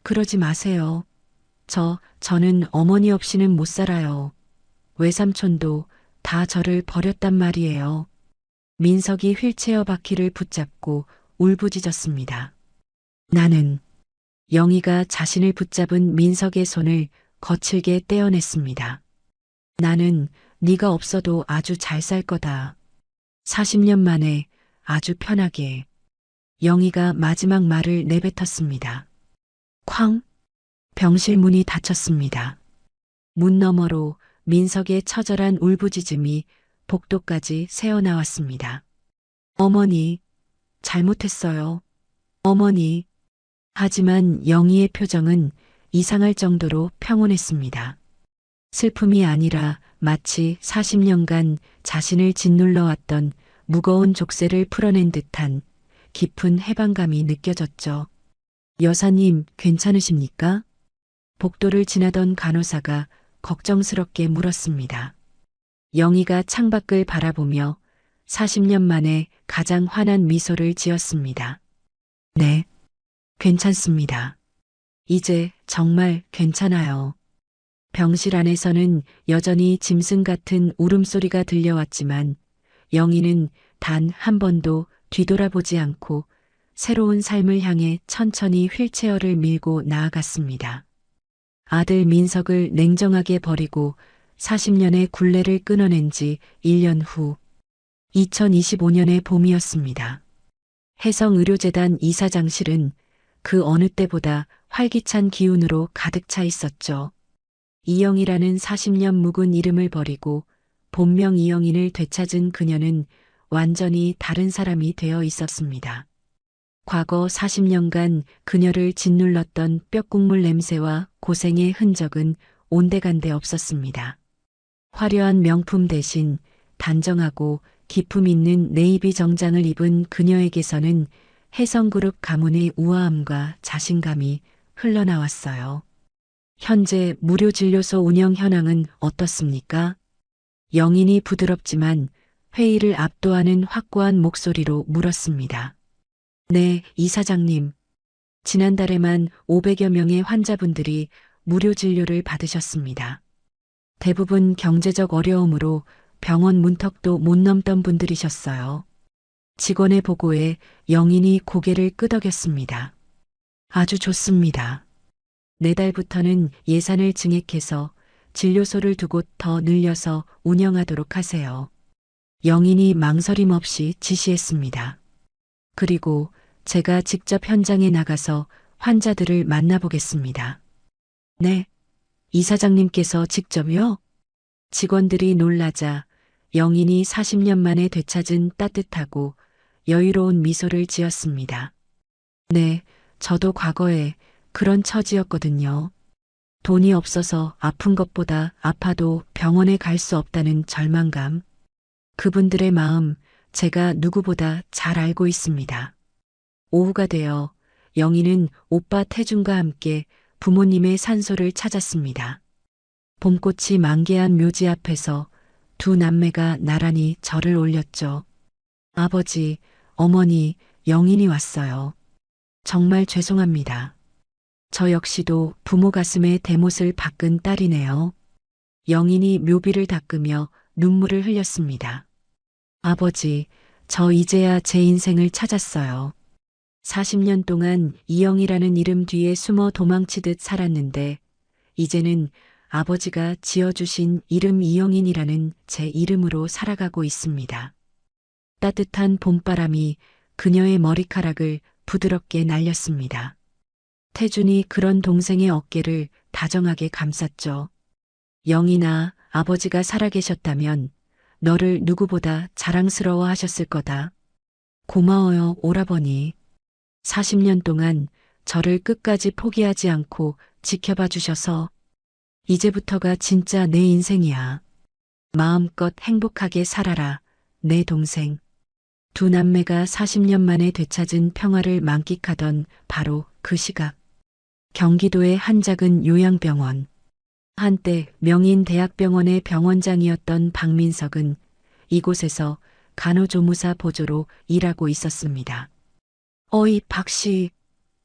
그러지 마세요. 저는 어머니 없이는 못 살아요. 외삼촌도 다 저를 버렸단 말이에요. 민석이 휠체어 바퀴를 붙잡고 울부짖었습니다. 나는 영희가 자신을 붙잡은 민석의 손을 거칠게 떼어냈습니다. 나는 네가 없어도 아주 잘 살 거다. 40년 만에 아주 편하게. 영희가 마지막 말을 내뱉었습니다. 쾅! 병실 문이 닫혔습니다. 문 너머로 민석의 처절한 울부짖음이 복도까지 새어나왔습니다. 어머니, 잘못했어요. 어머니. 하지만 영희의 표정은 이상할 정도로 평온했습니다. 슬픔이 아니라 마치 40년간 자신을 짓눌러왔던 무거운 족쇄를 풀어낸 듯한 깊은 해방감이 느껴졌죠. 여사님, 괜찮으십니까? 복도를 지나던 간호사가 걱정스럽게 물었습니다. 영희가 창밖을 바라보며 40년 만에 가장 환한 미소를 지었습니다. 네, 괜찮습니다. 이제 정말 괜찮아요. 병실 안에서는 여전히 짐승 같은 울음소리가 들려왔지만 영희는 단 한 번도 뒤돌아보지 않고 새로운 삶을 향해 천천히 휠체어를 밀고 나아갔습니다. 아들 민석을 냉정하게 버리고 40년의 굴레를 끊어낸 지 1년 후 2025년의 봄이었습니다. 해성의료재단 이사장실은 그 어느 때보다 활기찬 기운으로 가득 차 있었죠. 이영이라는 40년 묵은 이름을 버리고 본명 이영인을 되찾은 그녀는 완전히 다른 사람이 되어 있었습니다. 과거 40년간 그녀를 짓눌렀던 뼈국물 냄새와 고생의 흔적은 온데간데 없었습니다. 화려한 명품 대신 단정하고 기품 있는 네이비 정장을 입은 그녀에게서는 해성그룹 가문의 우아함과 자신감이 흘러나왔어요. 현재 무료 진료소 운영 현황은 어떻습니까? 영인이 부드럽지만 회의를 압도하는 확고한 목소리로 물었습니다. 네, 이사장님. 지난달에만 500여 명의 환자분들이 무료 진료를 받으셨습니다. 대부분 경제적 어려움으로 병원 문턱도 못 넘던 분들이셨어요. 직원의 보고에 영인이 고개를 끄덕였습니다. 아주 좋습니다. 내달부터는 예산을 증액해서 진료소를 두 곳 더 늘려서 운영하도록 하세요. 영인이 망설임 없이 지시했습니다. 그리고 제가 직접 현장에 나가서 환자들을 만나보겠습니다. 네, 이사장님께서 직접요? 직원들이 놀라자 영인이 40년 만에 되찾은 따뜻하고 여유로운 미소를 지었습니다. 네, 저도 과거에 그런 처지였거든요. 돈이 없어서 아픈 것보다 아파도 병원에 갈 수 없다는 절망감. 그분들의 마음 제가 누구보다 잘 알고 있습니다. 오후가 되어 영희는 오빠 태준과 함께 부모님의 산소를 찾았습니다. 봄꽃이 만개한 묘지 앞에서 두 남매가 나란히 절을 올렸죠. 아버지, 어머니, 영인이 왔어요. 정말 죄송합니다. 저 역시도 부모 가슴에 대못을 박은 딸이네요. 영인이 묘비를 닦으며 눈물을 흘렸습니다. 아버지, 저 이제야 제 인생을 찾았어요. 40년 동안 이영이라는 이름 뒤에 숨어 도망치듯 살았는데 이제는 아버지가 지어주신 이름 이영인이라는 제 이름으로 살아가고 있습니다. 따뜻한 봄바람이 그녀의 머리카락을 부드럽게 날렸습니다. 태준이 그런 동생의 어깨를 다정하게 감쌌죠. 영인아, 아버지가 살아계셨다면 너를 누구보다 자랑스러워 하셨을 거다. 고마워요, 오라버니. 40년 동안 저를 끝까지 포기하지 않고 지켜봐 주셔서 이제부터가 진짜 내 인생이야. 마음껏 행복하게 살아라, 내 동생. 두 남매가 40년 만에 되찾은 평화를 만끽하던 바로 그 시각. 경기도의 한 작은 요양병원. 한때 명인 대학병원의 병원장이었던 박민석은 이곳에서 간호조무사 보조로 일하고 있었습니다. 어이, 박씨.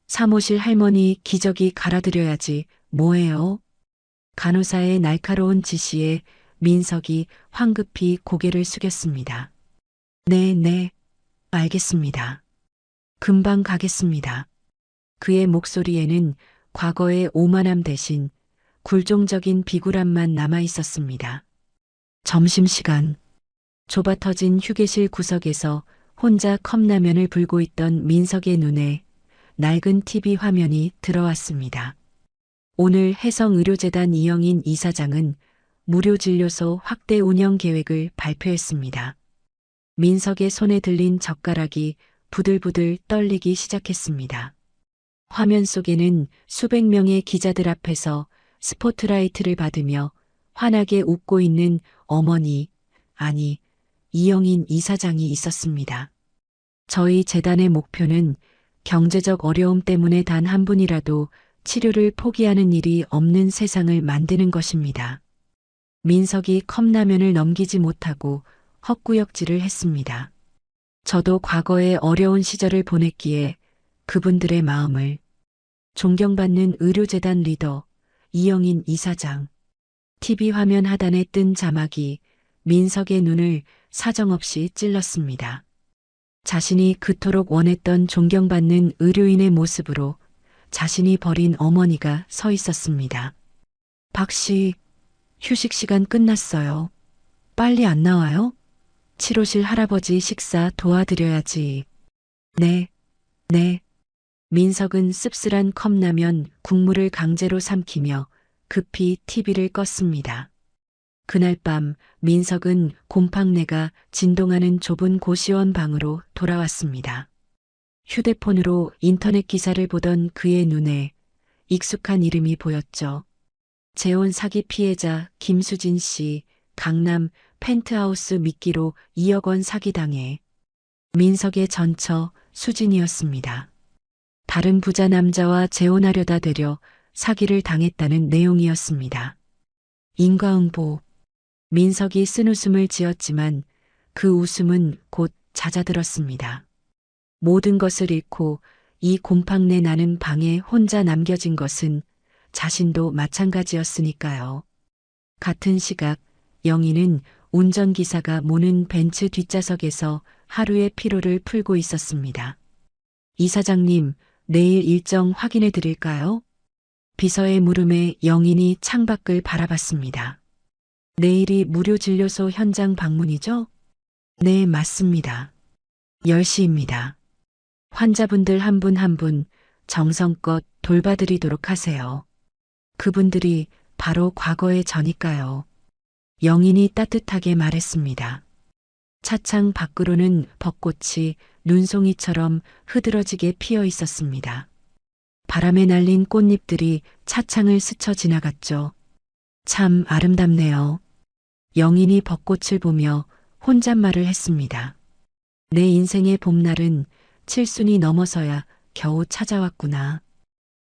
사무실 할머니 기저귀 갈아드려야지. 뭐해요? 간호사의 날카로운 지시에 민석이 황급히 고개를 숙였습니다. 네, 알겠습니다. 금방 가겠습니다. 그의 목소리에는 과거의 오만함 대신 굴종적인 비굴함만 남아 있었습니다. 점심시간. 좁아터진 휴게실 구석에서 혼자 컵라면을 불고 있던 민석의 눈에 낡은 TV 화면이 들어왔습니다. 오늘 해성의료재단 이영인 이사장은 무료진료소 확대 운영 계획을 발표했습니다. 민석의 손에 들린 젓가락이 부들부들 떨리기 시작했습니다. 화면 속에는 수백 명의 기자들 앞에서 스포트라이트를 받으며 환하게 웃고 있는 어머니, 아니, 이영인 이사장이 있었습니다. 저희 재단의 목표는 경제적 어려움 때문에 단 한 분이라도 치료를 포기하는 일이 없는 세상을 만드는 것입니다. 민석이 컵라면을 넘기지 못하고 헛구역질을 했습니다. 저도 과거의 어려운 시절을 보냈기에 그분들의 마음을. 존경받는 의료재단 리더 이영인 이사장. TV 화면 하단에 뜬 자막이 민석의 눈을 사정없이 찔렀습니다. 자신이 그토록 원했던 존경받는 의료인의 모습으로 자신이 버린 어머니가 서 있었습니다. 박씨, 휴식 시간 끝났어요. 빨리 안 나와요? 치료실 할아버지 식사 도와드려야지. 네. 민석은 씁쓸한 컵라면 국물을 강제로 삼키며 급히 TV를 껐습니다. 그날 밤 민석은 곰팡내가 진동하는 좁은 고시원 방으로 돌아왔습니다. 휴대폰으로 인터넷 기사를 보던 그의 눈에 익숙한 이름이 보였죠. 재혼 사기 피해자 김수진 씨, 강남 펜트하우스 미끼로 2억 원 사기당해. 민석의 전처 수진이었습니다. 다른 부자 남자와 재혼하려다 되려 사기를 당했다는 내용이었습니다. 인과응보. 민석이 쓴웃음을 지었지만 그 웃음은 곧 잦아들었습니다. 모든 것을 잃고 이 곰팡내 나는 방에 혼자 남겨진 것은 자신도 마찬가지였으니까요. 같은 시각 영희는 운전기사가 모는 벤츠 뒷좌석에서 하루의 피로를 풀고 있었습니다. 이사장님, 내일 일정 확인해 드릴까요? 비서의 물음에 영인이 창밖을 바라봤습니다. 내일이 무료진료소 현장 방문이죠? 네, 맞습니다. 10시입니다. 환자분들 한 분 한 분 정성껏 돌봐드리도록 하세요. 그분들이 바로 과거의 저니까요. 영인이 따뜻하게 말했습니다. 차창 밖으로는 벚꽃이 눈송이처럼 흐드러지게 피어 있었습니다. 바람에 날린 꽃잎들이 차창을 스쳐 지나갔죠. 참 아름답네요. 영인이 벚꽃을 보며 혼잣말을 했습니다. 내 인생의 봄날은 칠순이 넘어서야 겨우 찾아왔구나.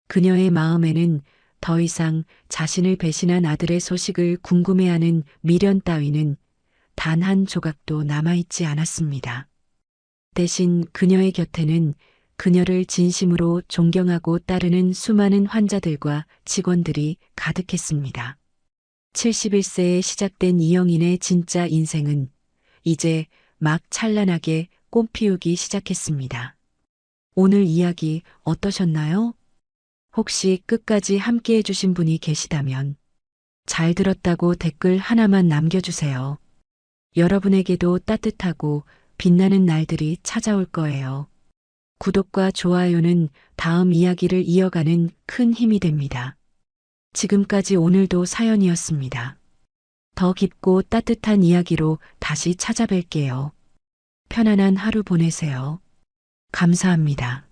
그녀의 마음에는 더 이상 자신을 배신한 아들의 소식을 궁금해하는 미련 따위는 단 한 조각도 남아있지 않았습니다. 대신 그녀의 곁에는 그녀를 진심으로 존경하고 따르는 수많은 환자들과 직원들이 가득했습니다. 71세에 시작된 이영인의 진짜 인생은 이제 막 찬란하게 꽃피우기 시작했습니다. 오늘 이야기 어떠셨나요? 혹시 끝까지 함께 해주신 분이 계시다면 잘 들었다고 댓글 하나만 남겨주세요. 여러분에게도 따뜻하고 빛나는 날들이 찾아올 거예요. 구독과 좋아요는 다음 이야기를 이어가는 큰 힘이 됩니다. 지금까지 오늘도 사연이었습니다. 더 깊고 따뜻한 이야기로 다시 찾아뵐게요. 편안한 하루 보내세요. 감사합니다.